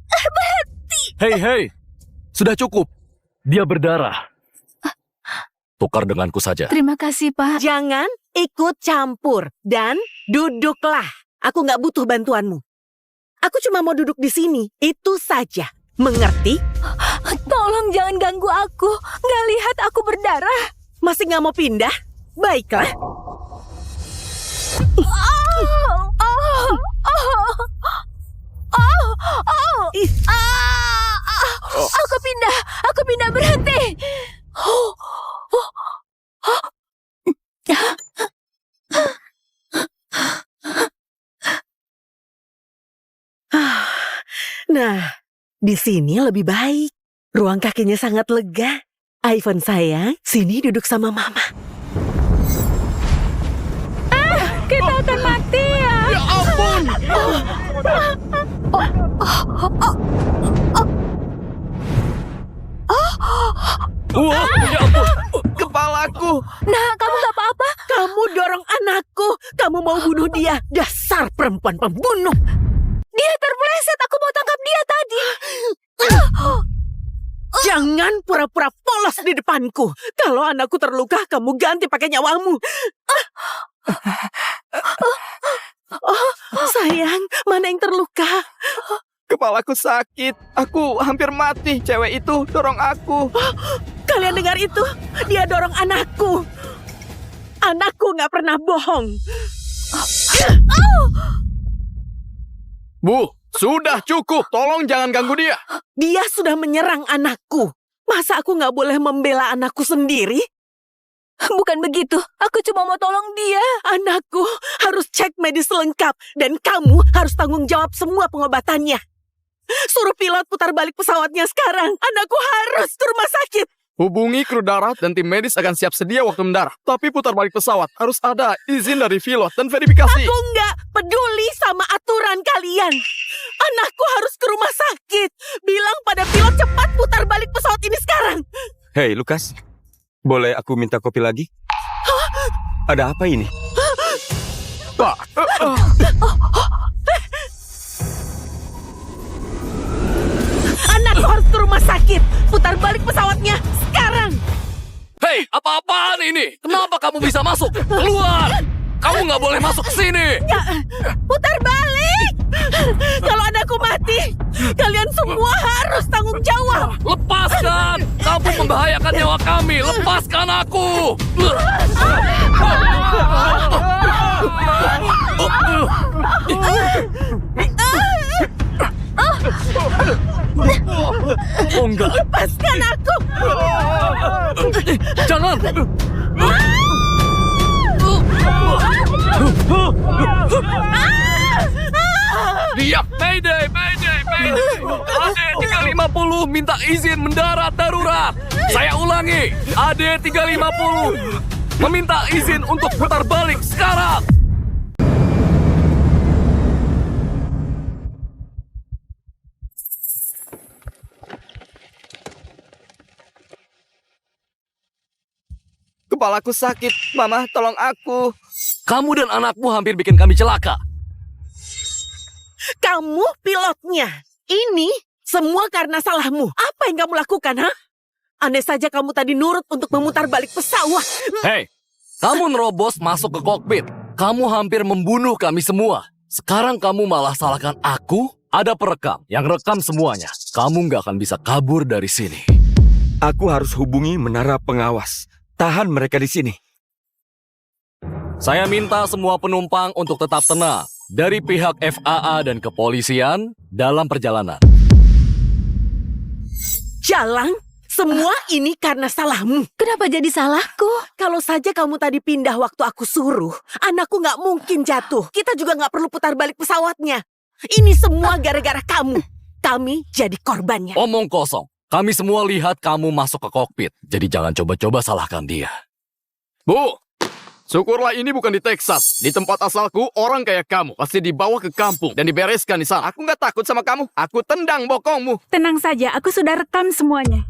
berhenti. Hei, sudah cukup. Dia berdarah. Tukar denganku saja. Terima kasih, Pak. Jangan ikut campur dan duduklah. Aku nggak butuh bantuanmu. Aku cuma mau duduk di sini, itu saja. Mengerti? Tolong jangan ganggu aku. Nggak lihat aku berdarah. Masih nggak mau pindah? Baiklah. Aku pindah berhenti. Nah, di sini lebih baik. Ruang kakinya sangat lega. Ivan sayang, sini duduk sama mama. Kita akan mati ya. Ya ampun. Wah, ya ampun. Kepalaku. Nah, kamu nggak apa-apa? Kamu dorong anakku. Kamu mau bunuh dia. Dasar perempuan pembunuh. Dia terpeleset. Aku mau tangkap dia tadi. Jangan pura-pura polos di depanku. Kalau anakku terluka, kamu ganti pakai nyawamu. Oh, sayang, mana yang terluka? Kepalaku sakit. Aku hampir mati. Cewek itu dorong aku. Kalau Kalian dengar itu? Dia dorong anakku. Anakku nggak pernah bohong. Bu, sudah cukup. Tolong jangan ganggu dia. Dia sudah menyerang anakku. Masa aku nggak boleh membela anakku sendiri? Bukan begitu, aku cuma mau tolong dia. Anakku harus cek medis lengkap. Dan kamu harus tanggung jawab semua pengobatannya. Suruh pilot putar balik pesawatnya sekarang. Anakku harus ke rumah sakit. Hubungi kru darat dan tim medis akan siap sedia waktu mendarat. Tapi putar balik pesawat harus ada izin dari pilot dan verifikasi. Aku nggak peduli sama aturan kalian. Anakku harus ke rumah sakit. Bilang pada pilot cepat putar balik pesawat ini sekarang. Hei, Lukas. Boleh aku minta kopi lagi? Ada apa ini? Pak, Anakku harus ke rumah sakit. Putar balik pesawatnya sekarang. Hei, apa-apaan ini? Kenapa kamu bisa masuk? Keluar! Kamu nggak boleh masuk ke sini! Putar balik. Kalau anakku mati, kalian semua harus tanggung jawab. Lepaskan! Kamu membahayakan nyawa kami! Lepaskan aku! Oh enggak! Lepaskan aku. Jangan! Dia Mayday, Mayday, Mayday. AD350 minta izin mendarat darurat. Saya ulangi, AD350 meminta izin untuk putar balik sekarang. Kepalaku sakit. Mama, tolong aku. Kamu dan anakmu hampir bikin kami celaka. Kamu pilotnya. Ini semua karena salahmu. Apa yang kamu lakukan, ha? Andai saja kamu tadi nurut untuk memutar balik pesawat. Hei, kamu nerobos masuk ke kokpit. Kamu hampir membunuh kami semua. Sekarang kamu malah salahkan aku? Ada perekam yang rekam semuanya. Kamu nggak akan bisa kabur dari sini. Aku harus hubungi menara pengawas. Tahan mereka di sini. Saya minta semua penumpang untuk tetap tenang dari pihak FAA dan kepolisian dalam perjalanan. Jalang, semua ini karena salahmu. Kenapa jadi salahku? Kalau saja kamu tadi pindah waktu aku suruh, anakku nggak mungkin jatuh. Kita juga nggak perlu putar balik pesawatnya. Ini semua gara-gara kamu. Kami jadi korbannya. Omong kosong. Kami semua lihat kamu masuk ke kokpit. Jadi jangan coba-coba salahkan dia. Bu, syukurlah ini bukan di Texas. Di tempat asalku, orang kayak kamu pasti dibawa ke kampung dan dibereskan di sana. Aku nggak takut sama kamu. Aku tendang bokongmu. Tenang saja, aku sudah rekam semuanya.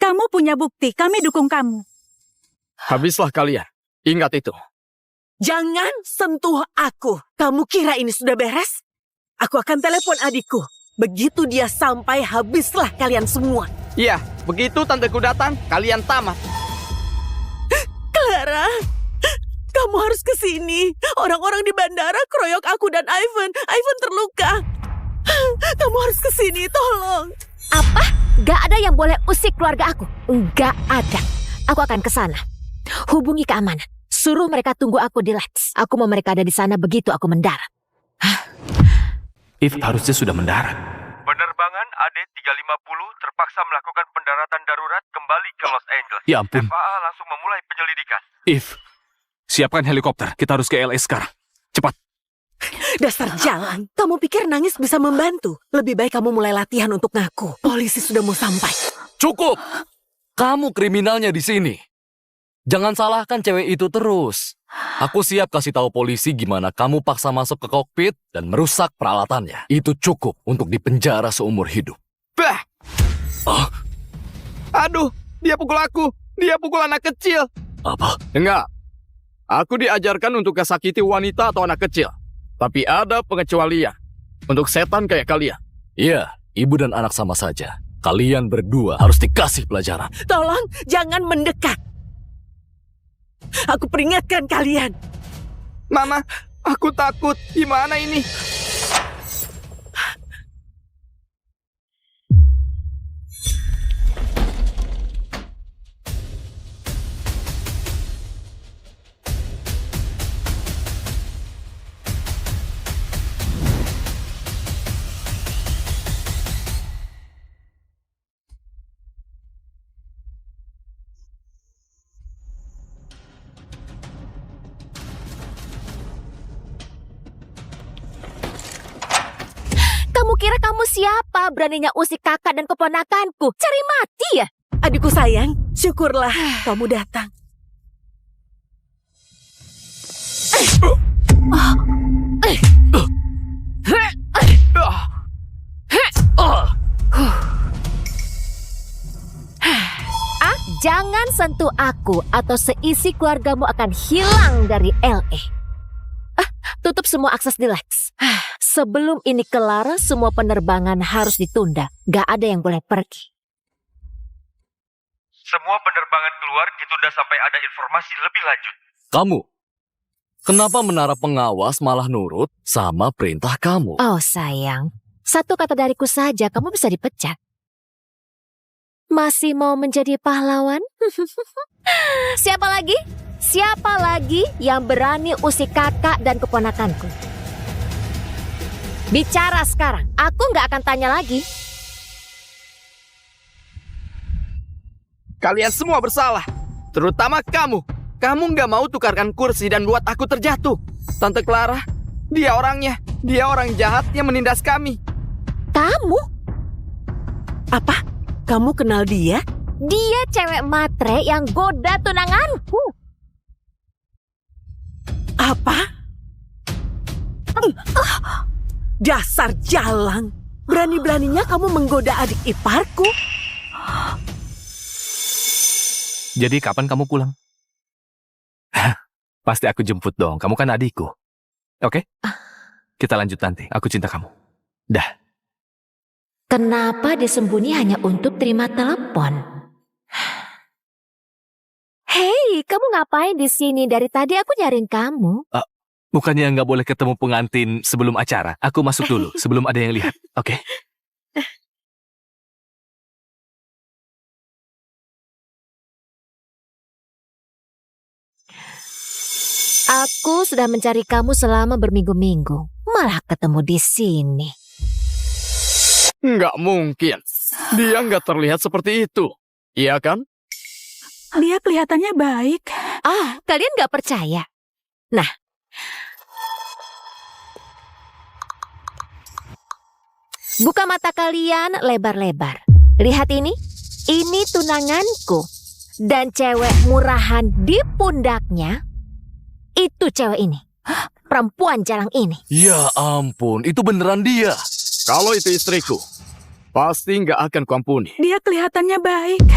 Kamu punya bukti, kami dukung kamu. Habislah kalian. Ingat itu. Jangan sentuh aku. Kamu kira ini sudah beres? Aku akan telepon adikku. Begitu dia sampai, habislah kalian semua. Iya, begitu tanteku datang, kalian tamat. Clara, kamu harus ke sini. Orang-orang di bandara keroyok aku dan Ivan. Ivan terluka. Kamu harus ke sini, tolong. Apa? Gak ada yang boleh usik keluarga aku. Gak ada. Aku akan ke sana. Hubungi keamanan. Suruh mereka tunggu aku di Lex. Aku mau mereka ada di sana begitu aku mendarat. If harusnya sudah mendarat. Penerbangan AD350 terpaksa melakukan pendaratan darurat kembali ke Los Angeles. Ya ampun. FAA langsung memulai penyelidikan. If, siapkan helikopter. Kita harus ke LA sekarang. Cepat. Dasar jalan. Kamu pikir nangis bisa membantu? Lebih baik kamu mulai latihan untuk ngaku. Polisi sudah mau sampai. Cukup! Kamu kriminalnya di sini. Jangan salahkan cewek itu terus. Aku siap kasih tahu polisi gimana kamu paksa masuk ke kokpit dan merusak peralatannya. Itu cukup untuk dipenjara seumur hidup. Bah! Aduh, dia pukul aku. Dia pukul anak kecil. Apa? Enggak. Aku diajarkan untuk gak sakiti wanita atau anak kecil. Tapi ada pengecualian. Untuk setan kayak kalian. Iya, ibu dan anak sama saja. Kalian berdua harus dikasih pelajaran. Tolong, jangan mendekat. Aku peringatkan kalian. Mama, aku takut. Gimana ini? Kamu kira kamu siapa? Beraninya usik kakak dan keponakanku. Cari mati ya? Adikku sayang, syukurlah kamu datang. Jangan sentuh aku atau seisi keluargamu akan hilang dari LA. Tutup semua akses di Lex. Sebelum ini kelar, semua penerbangan harus ditunda. Gak ada yang boleh pergi. Semua penerbangan keluar ditunda sampai ada informasi lebih lanjut. Kamu, kenapa menara pengawas malah nurut sama perintah kamu? Oh sayang, satu kata dariku saja kamu bisa dipecat. Masih mau menjadi pahlawan? Siapa lagi? Siapa lagi yang berani usik kakak dan keponakanku? Bicara sekarang, aku nggak akan tanya lagi. Kalian semua bersalah, terutama kamu. Kamu nggak mau tukarkan kursi dan buat aku terjatuh. Tante Clara, dia orangnya. Dia orang jahat yang menindas kami. Kamu? Apa? Kamu kenal dia? Dia cewek matre yang goda tunanganku. Apa? Dasar jalang. Berani-beraninya kamu menggoda adik iparku. Jadi kapan kamu pulang? Pasti aku jemput dong. Kamu kan adikku. Oke? Kita lanjut nanti. Aku cinta kamu. Dah. Kenapa disembunyi hanya untuk terima telepon? Hei, kamu ngapain di sini? Dari tadi aku nyariin kamu. Bukannya nggak boleh ketemu pengantin sebelum acara? Aku masuk dulu sebelum ada yang lihat. Oke? Aku sudah mencari kamu selama berminggu-minggu. Malah ketemu di sini. Nggak mungkin. Dia nggak terlihat seperti itu. Iya kan? Dia kelihatannya baik. Kalian gak percaya? Nah, buka mata kalian lebar-lebar. Lihat ini. Ini tunanganku. Dan cewek murahan di pundaknya, itu cewek ini. Perempuan jalang ini. Ya ampun, itu beneran dia. Kalau itu istriku, pasti nggak akan kuampuni. Dia kelihatannya baik.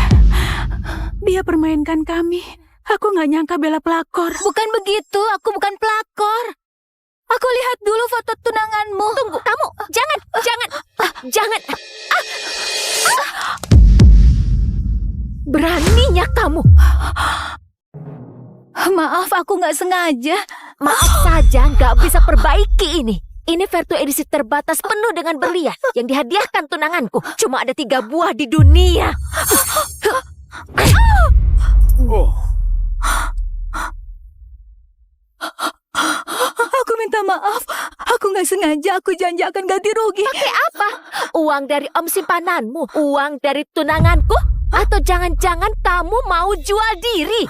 Dia permainkan kami. Aku nggak nyangka Bella pelakor. Bukan begitu, aku bukan pelakor. Aku lihat dulu foto tunanganmu. Tunggu, kamu jangan. Beraninya kamu. Maaf, aku nggak sengaja. Maaf saja, nggak bisa perbaiki ini. Ini Vertu edisi terbatas penuh dengan berlian yang dihadiahkan tunanganku. Cuma ada 3 buah di dunia. Aku minta maaf. Aku nggak sengaja. Aku janji akan ganti rugi. Pakai apa? Uang dari om simpananmu? Uang dari tunanganku? Atau jangan-jangan kamu mau jual diri?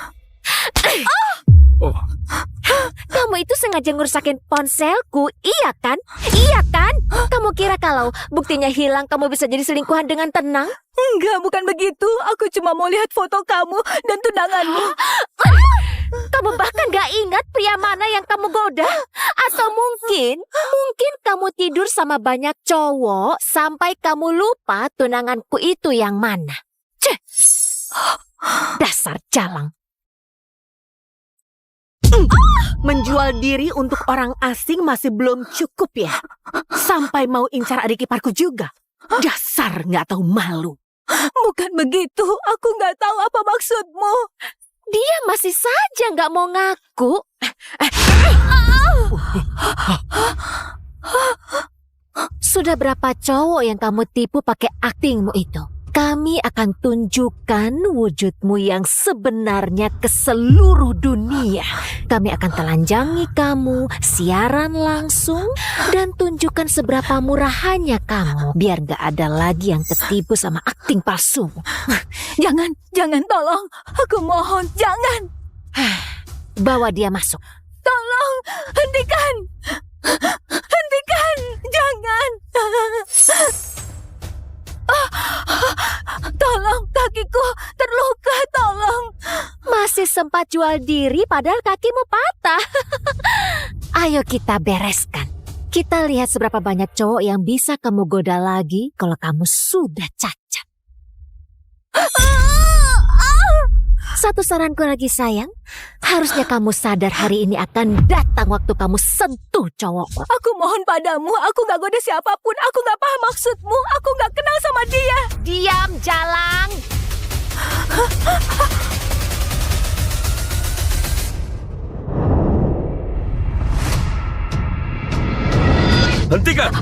Kamu itu sengaja ngerusakin ponselku, iya kan? Iya kan? Kamu kira kalau buktinya hilang kamu bisa jadi selingkuhan dengan tenang? Enggak, bukan begitu. Aku cuma mau lihat foto kamu dan tunanganmu. Kamu bahkan gak ingat pria mana yang kamu goda? Atau mungkin kamu tidur sama banyak cowok sampai kamu lupa tunanganku itu yang mana? Ceh! Dasar jalang. Menjual diri untuk orang asing masih belum cukup ya? Sampai mau incar adik iparku juga? Dasar nggak tahu malu. Bukan begitu. Aku nggak tahu apa maksudmu. Dia masih saja nggak mau ngaku. Sudah berapa cowok yang kamu tipu pakai aktingmu itu? Kami akan tunjukkan wujudmu yang sebenarnya ke seluruh dunia. Kami akan telanjangi kamu, siaran langsung, dan tunjukkan seberapa murahannya kamu. Biar gak ada lagi yang tertipu sama akting palsumu. Jangan, tolong. Aku mohon, jangan. Bawa dia masuk. Tolong, hentikan. Hentikan, jangan. Tolong, kakiku terluka, tolong. Masih sempat jual diri padahal kakimu patah. Ayo kita bereskan. Kita lihat seberapa banyak cowok yang bisa kamu goda lagi kalau kamu sudah cacat. Satu saranku lagi sayang, harusnya kamu sadar hari ini akan datang waktu kamu sentuh cowokmu. Aku mohon padamu, aku gak goda siapapun. Aku gak paham maksudmu. Aku gak kenal sama dia. Diam, Jalang. Hentikan!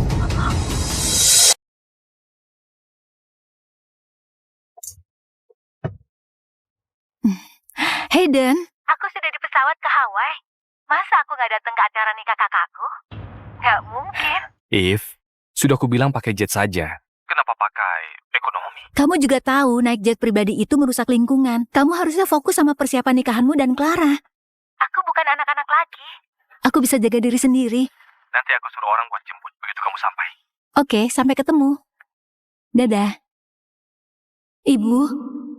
Hayden, Aku sudah di pesawat ke Hawaii. Masa aku gak datang ke acara nikah kakakku? Gak mungkin. If, sudah aku bilang pakai jet saja. Kenapa pakai ekonomi? kamu juga tahu naik jet pribadi itu merusak lingkungan. Kamu harusnya fokus sama persiapan nikahanmu dan Clara. Aku bukan anak-anak lagi. Aku bisa jaga diri sendiri. Nanti aku suruh orang buat jemput begitu kamu sampai. Oke, sampai ketemu. Dadah. Ibu,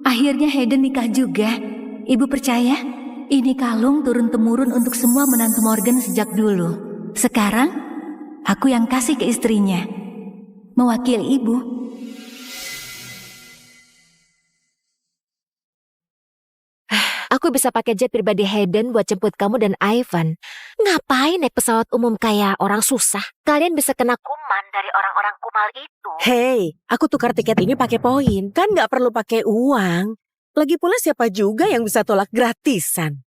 akhirnya Hayden nikah juga. Ibu percaya? Ini kalung turun-temurun untuk semua menantu Morgan sejak dulu. Sekarang, aku yang kasih ke istrinya. Mewakili ibu. Aku bisa pakai jet pribadi Hayden buat jemput kamu dan Ivan. Ngapain naik pesawat umum kayak orang susah? Kalian bisa kena kuman dari orang-orang kumal itu. Hei, aku tukar tiket ini pakai poin. Kan nggak perlu pakai uang. Lagi pula siapa juga yang bisa tolak gratisan?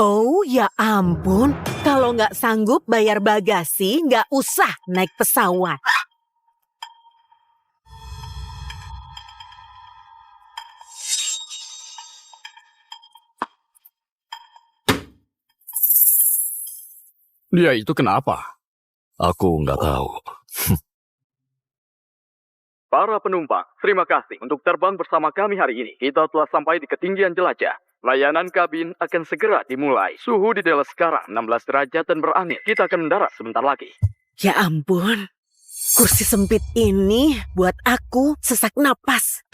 Oh ya ampun, kalau nggak sanggup bayar bagasi, nggak usah naik pesawat. Dia itu kenapa? Aku nggak tahu. Para penumpang, terima kasih untuk terbang bersama kami hari ini. Kita telah sampai di ketinggian jelajah. Layanan kabin akan segera dimulai. Suhu di Dallas sekarang 16 derajat dan berangin. Kita akan mendarat sebentar lagi. Ya ampun, kursi sempit ini buat aku sesak napas.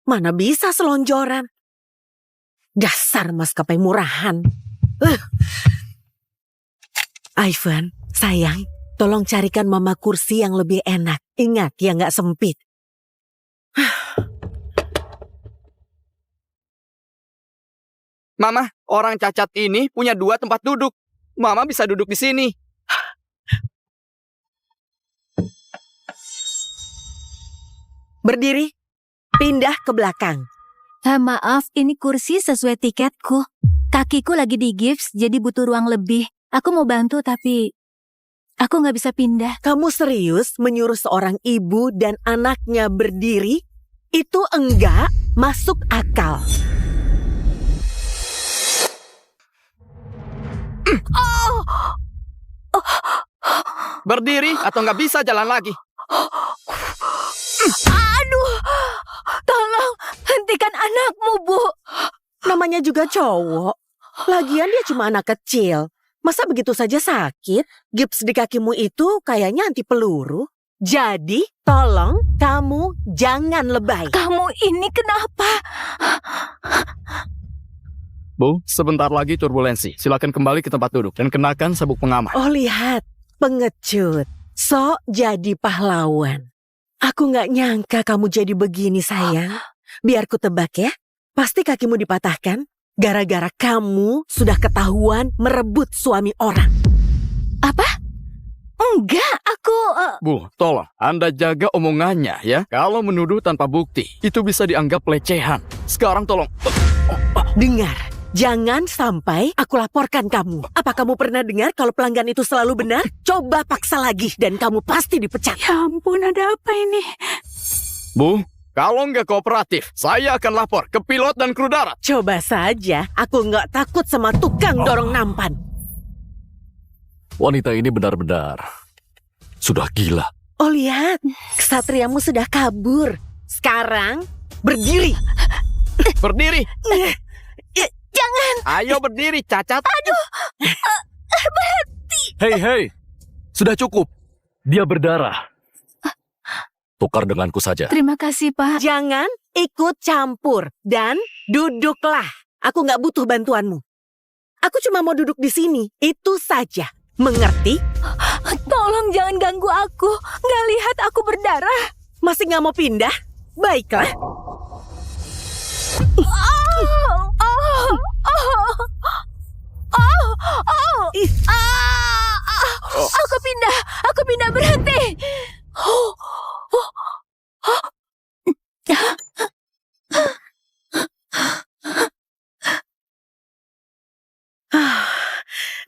Mana bisa selonjoran? Dasar maskapai murahan. Ivan, sayang, tolong carikan mama kursi yang lebih enak. Ingat, yang nggak sempit. Mama, orang cacat ini punya 2 tempat duduk. Mama bisa duduk di sini. Berdiri, pindah ke belakang. Maaf, ini kursi sesuai tiketku. Kakiku lagi di gips, jadi butuh ruang lebih. Aku mau bantu, tapi aku nggak bisa pindah. Kamu serius menyuruh seorang ibu dan anaknya berdiri? Itu enggak masuk akal. Berdiri atau nggak bisa jalan lagi. Aduh, tolong hentikan anakmu, Bu. Namanya juga cowok. Lagian dia cuma anak kecil. Masa begitu saja sakit? Gips di kakimu itu kayaknya anti peluru. Jadi, tolong kamu jangan lebay. Kamu ini kenapa? Bu, sebentar lagi turbulensi. Silakan kembali ke tempat duduk dan kenakan sabuk pengaman. Oh lihat, pengecut. Sok jadi pahlawan. Aku nggak nyangka kamu jadi begini sayang. Biar ku tebak ya, pasti kakimu dipatahkan gara-gara kamu sudah ketahuan merebut suami orang. Apa? Enggak, aku... Bu, tolong, Anda jaga omongannya ya. Kalau menuduh tanpa bukti, itu bisa dianggap pelecehan. Sekarang tolong... Dengar, jangan sampai aku laporkan kamu. Apa kamu pernah dengar kalau pelanggan itu selalu benar? Coba paksa lagi dan kamu pasti dipecat. Ya ampun, ada apa ini? Bu, kalau nggak kooperatif, saya akan lapor ke pilot dan kru darat. Coba saja, aku nggak takut sama tukang dorong nampan. Wanita ini benar-benar sudah gila. Oh lihat, kesatriamu sudah kabur. Sekarang, berdiri. Berdiri. Jangan. Ayo berdiri, cacat. Berhenti. Hei, sudah cukup. Dia berdarah. Tukar denganku saja. Terima kasih, Pak. Jangan ikut campur dan duduklah. Aku nggak butuh bantuanmu. Aku cuma mau duduk di sini. Itu saja. Mengerti? Tolong jangan ganggu aku. Nggak lihat aku berdarah. Masih nggak mau pindah? Baiklah. Aku pindah berhenti.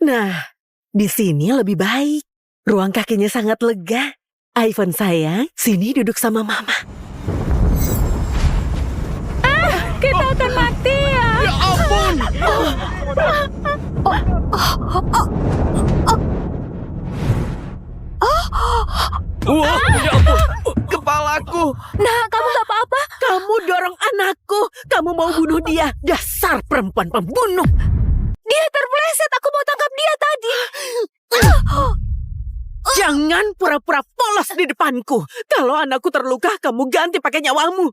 Nah, di sini lebih baik. Ruang kakinya sangat lega. Ivan sayang, sini duduk sama mama. Kita akan mati ya. Ya ampun! Wah, ya ampun. Kepalaku! Nah, kamu nggak apa-apa? Kamu dorong anakku. Kamu mau bunuh dia. Dasar perempuan pembunuh. Dia terpeleset. Aku mau tangkap dia tadi. Jangan pura-pura polos di depanku. Kalau anakku terluka, kamu ganti pakai nyawamu.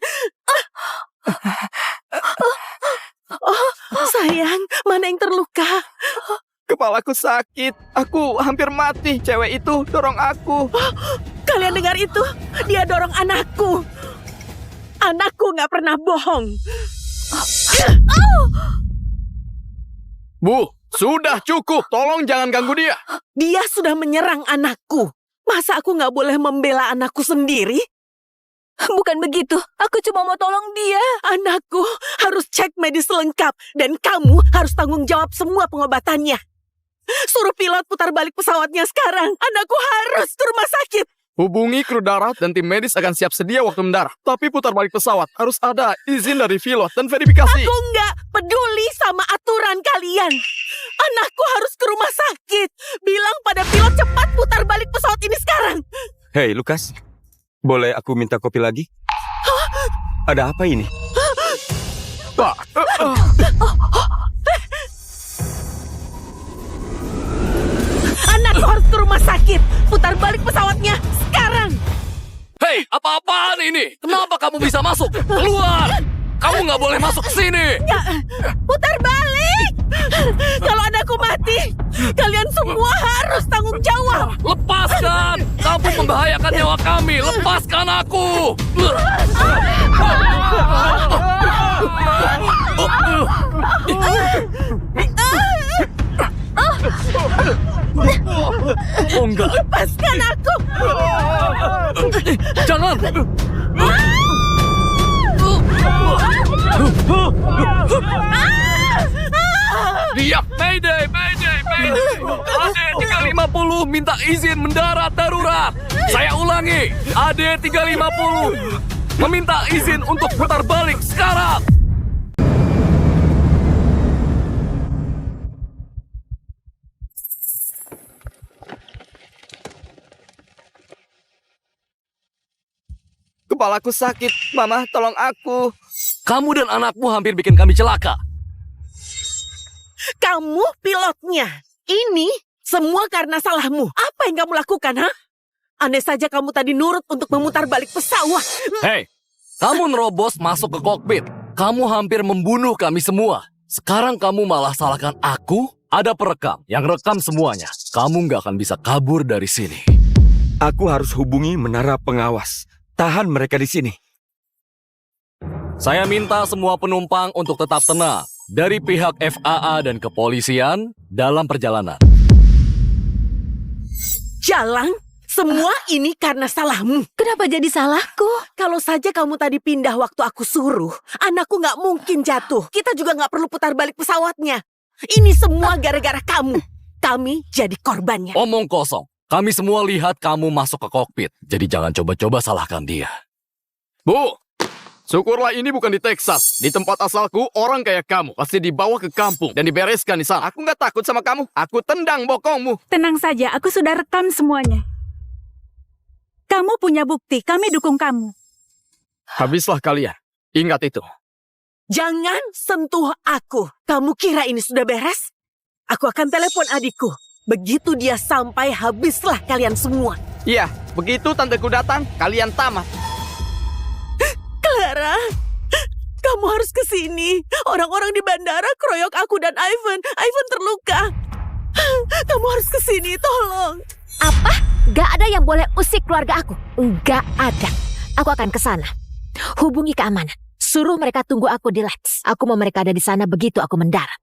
Oh, sayang, mana yang terluka? Kepalaku sakit. Aku hampir mati. Cewek itu dorong aku. Kalian dengar itu? Dia dorong anakku. Anakku nggak pernah bohong. Bu, sudah cukup. Tolong jangan ganggu dia. Dia sudah menyerang anakku. Masa aku nggak boleh membela anakku sendiri? Bukan begitu. Aku cuma mau tolong dia. Anakku harus cek medis lengkap. Dan kamu harus tanggung jawab semua pengobatannya. Suruh pilot putar balik pesawatnya sekarang. Anakku harus ke rumah sakit. Hubungi kru darat dan tim medis akan siap sedia waktu mendarat. Tapi putar balik pesawat harus ada izin dari pilot dan verifikasi. Aku nggak peduli sama aturan kalian. Anakku harus ke rumah sakit. Bilang pada pilot cepat putar balik pesawat ini sekarang. Hei, Lukas. Boleh aku minta kopi lagi? Ada apa ini? Pak, Anakku harus ke rumah sakit. Putar balik pesawatnya sekarang. Hei, apa-apaan ini? Kenapa kamu bisa masuk? Keluar! Kamu nggak boleh masuk ke sini! Ya, putar balik. Kalau anakku mati, kalian semua harus tanggung jawab. Lepaskan! Kamu membahayakan nyawa kami! Lepaskan aku! Oh enggak! Lepaskan aku. Jangan! Diam! Mayday! Mayday! Mayday! AD-350 minta izin mendarat darurat! Saya ulangi! AD-350 meminta izin untuk putar balik sekarang! Kepalaku sakit. Mama, tolong aku. Kamu dan anakmu hampir bikin kami celaka. Kamu pilotnya. Ini semua karena salahmu. Apa yang kamu lakukan, ha? Andai saja kamu tadi nurut untuk memutar balik pesawat. Hei, kamu nerobos masuk ke kokpit. Kamu hampir membunuh kami semua. Sekarang kamu malah salahkan aku? Ada perekam yang rekam semuanya. Kamu nggak akan bisa kabur dari sini. Aku harus hubungi menara pengawas. Tahan mereka di sini. Saya minta semua penumpang untuk tetap tenang dari pihak FAA dan kepolisian dalam perjalanan. Jalang, semua ini karena salahmu. Kenapa jadi salahku? Kalau saja kamu tadi pindah waktu aku suruh, anakku nggak mungkin jatuh. Kita juga nggak perlu putar balik pesawatnya. Ini semua gara-gara kamu. Kami jadi korbannya. Omong kosong. Kami semua lihat kamu masuk ke kokpit. Jadi jangan coba-coba salahkan dia. Bu, syukurlah ini bukan di Texas. Di tempat asalku, orang kayak kamu pasti dibawa ke kampung dan dibereskan di sana. Aku nggak takut sama kamu. Aku tendang bokongmu. Tenang saja, aku sudah rekam semuanya. Kamu punya bukti, kami dukung kamu. Habislah kalian. Ingat itu. Jangan sentuh aku. Kamu kira ini sudah beres? Aku akan telepon adikku. Begitu dia sampai, habislah kalian semua. Iya, begitu tanteku datang, kalian tamat. Clara, kamu harus ke sini. Orang-orang di bandara keroyok aku dan Ivan. Ivan terluka. Kamu harus ke sini, tolong. Apa? Gak ada yang boleh usik keluarga aku. Gak ada. Aku akan ke sana. Hubungi keamanan. Suruh mereka tunggu aku di Lex. Aku mau mereka ada di sana begitu aku mendarat.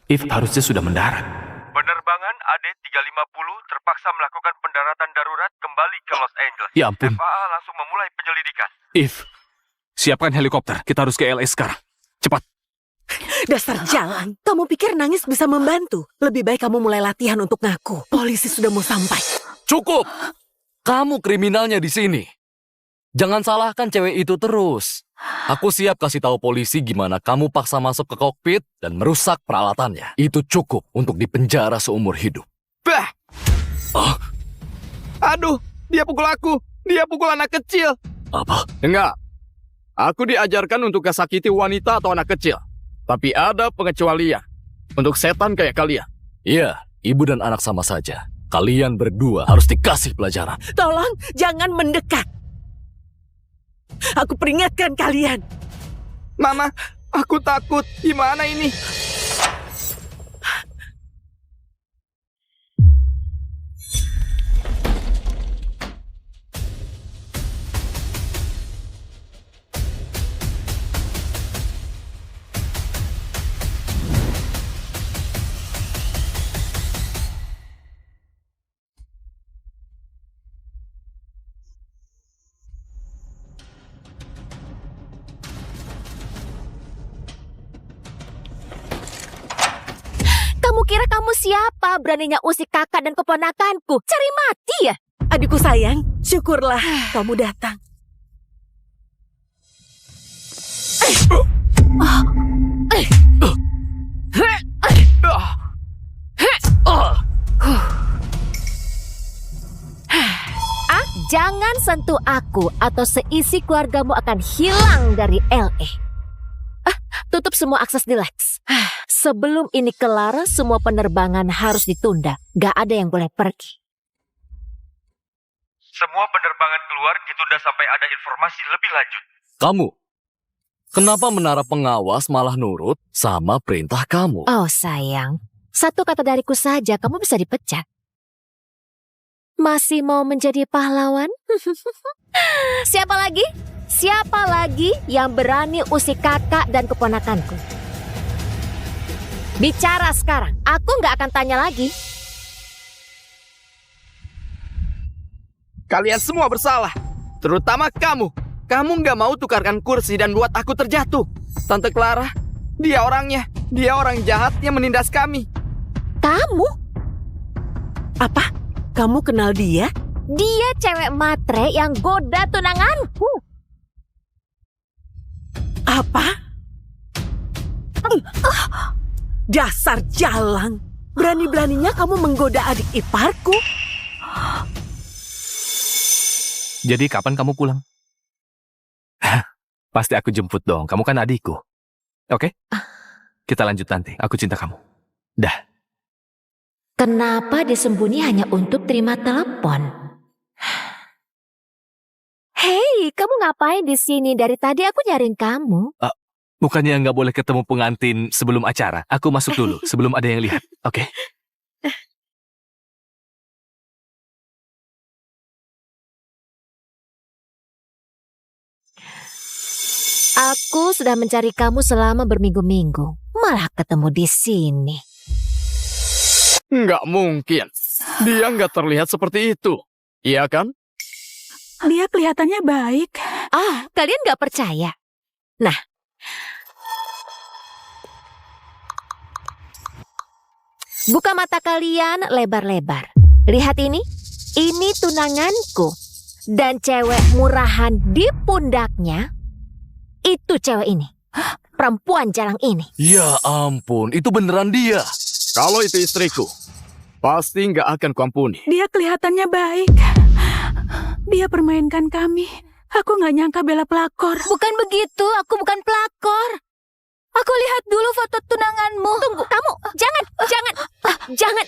If harusnya sudah mendarat. Penerbangan AD350 terpaksa melakukan pendaratan darurat kembali ke Los Angeles. Ya ampun. FAA langsung memulai penyelidikan. If, siapkan helikopter. Kita harus ke LA sekarang. Cepat. Dasar jalan. Kamu pikir nangis bisa membantu? Lebih baik kamu mulai latihan untuk ngaku. Polisi sudah mau sampai. Cukup! Kamu kriminalnya di sini. Jangan salahkan cewek itu terus. Aku siap kasih tahu polisi gimana kamu paksa masuk ke kokpit dan merusak peralatannya. Itu cukup untuk dipenjara seumur hidup. Bah! Aduh, dia pukul aku. Dia pukul anak kecil. Apa? Enggak. Aku diajarkan untuk gak sakiti wanita atau anak kecil. Tapi ada pengecualian. Untuk setan kayak kalian. Iya, ibu dan anak sama saja. Kalian berdua harus dikasih pelajaran. Tolong, jangan mendekat. Aku peringatkan kalian. Mama, aku takut. Gimana ini? Kamu kira kamu siapa? Beraninya usik kakak dan keponakanku. Cari mati ya? Adikku sayang, syukurlah kamu datang. Jangan sentuh aku atau seisi keluargamu akan hilang dari LA. Tutup semua akses di Lex. Sebelum ini kelar, semua penerbangan harus ditunda. Gak ada yang boleh pergi. Semua penerbangan keluar ditunda sampai ada informasi lebih lanjut. Kamu, kenapa menara pengawas malah nurut sama perintah kamu? Oh sayang, satu kata dariku saja kamu bisa dipecat. Masih mau menjadi pahlawan? Siapa lagi? Siapa lagi yang berani usik kakak dan keponakanku? Bicara sekarang, aku nggak akan tanya lagi. Kalian semua bersalah. Terutama kamu. Kamu nggak mau tukarkan kursi dan buat aku terjatuh. Tante Clara, dia orangnya. Dia orang jahat yang menindas kami. Kamu? Apa? Kamu kenal dia? Dia cewek matre yang goda tunanganku. Apa? Dasar jalang. Berani-beraninya kamu menggoda adik iparku. Jadi kapan kamu pulang? Pasti aku jemput dong. Kamu kan adikku. Oke? Kita lanjut nanti. Aku cinta kamu. Dah. Kenapa disembunyi hanya untuk terima telepon? Hei, kamu ngapain di sini? Dari tadi aku nyariin kamu. Bukannya nggak boleh ketemu pengantin sebelum acara? Aku masuk dulu sebelum ada yang lihat. Oke? Aku sudah mencari kamu selama berminggu-minggu. Malah ketemu di sini. Nggak mungkin. Dia nggak terlihat seperti itu. Iya kan? Dia kelihatannya baik. Kalian gak percaya? Nah, buka mata kalian lebar-lebar. Lihat ini. Ini tunanganku. Dan cewek murahan di pundaknya, itu cewek ini. Perempuan jalang ini. Ya ampun, itu beneran dia. Kalau itu istriku, pasti nggak akan kuampuni. Dia kelihatannya baik. Dia permainkan kami. Aku nggak nyangka Bella pelakor. Bukan begitu, aku bukan pelakor. Aku lihat dulu foto tunanganmu. Tunggu, kamu jangan.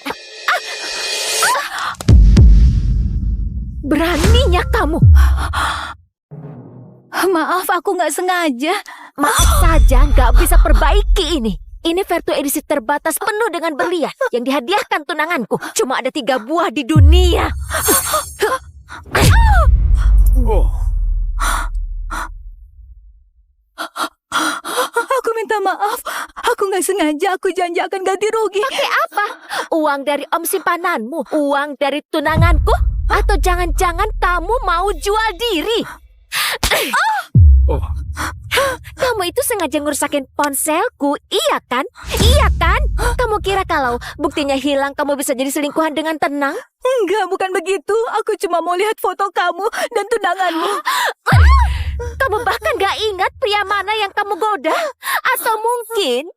Beraninya kamu. Maaf, aku nggak sengaja. Maaf saja, nggak bisa perbaiki ini. Ini Vertu edisi terbatas penuh dengan berlian yang dihadiahkan tunanganku. Cuma ada 3 buah di dunia. Aku minta maaf. Aku nggak sengaja. Aku janji akan ganti rugi. Pakai apa? Uang dari om simpananmu? Uang dari tunanganku? Atau jangan-jangan kamu mau jual diri? Kamu itu sengaja ngerusakin ponselku, iya kan? Iya kan? Kamu kira kalau buktinya hilang kamu bisa jadi selingkuhan dengan tenang? Enggak, bukan begitu. Aku cuma mau lihat foto kamu dan tunanganmu. Kamu bahkan gak ingat pria mana yang kamu goda? Atau mungkin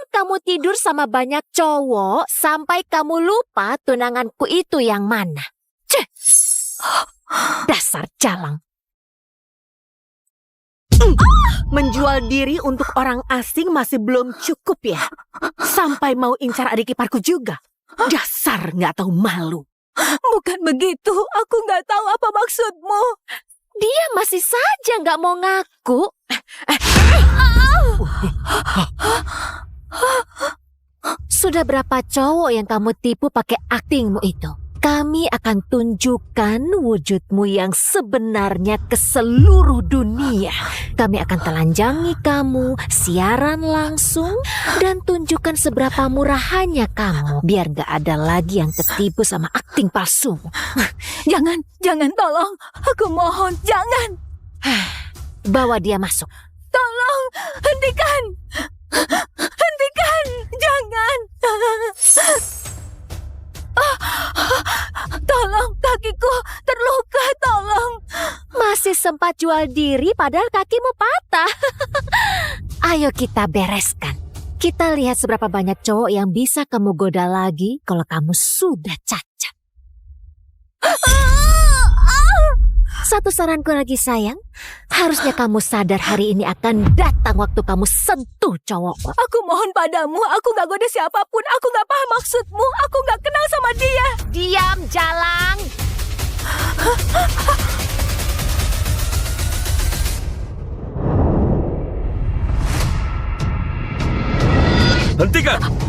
kamu tidur sama banyak cowok sampai kamu lupa tunanganku itu yang mana? Ceh! Dasar jalang. Menjual diri untuk orang asing masih belum cukup ya? Sampai mau incar adik iparku juga? Dasar nggak tahu malu. Bukan begitu. Aku nggak tahu apa maksudmu. Dia masih saja nggak mau ngaku. Sudah berapa cowok yang kamu tipu pakai aktingmu itu? Kami akan tunjukkan wujudmu yang sebenarnya ke seluruh dunia. Kami akan telanjangi kamu, siaran langsung, dan tunjukkan seberapa murahannya kamu. Biar gak ada lagi yang ketipu sama akting palsumu. Jangan, tolong. Aku mohon, jangan. Bawa dia masuk. Tolong, hentikan. Hentikan, jangan. Tolong, kakiku terluka, tolong. Masih sempat jual diri padahal kakimu patah. Ayo kita bereskan. Kita lihat seberapa banyak cowok yang bisa kamu goda lagi kalau kamu sudah cacat. Satu saranku lagi sayang, harusnya kamu sadar hari ini akan datang waktu kamu sentuh cowokku. Aku mohon padamu, aku gak goda siapapun. Aku gak paham maksudmu. Aku gak kenal sama dia. Diam, jalang. Hentikan!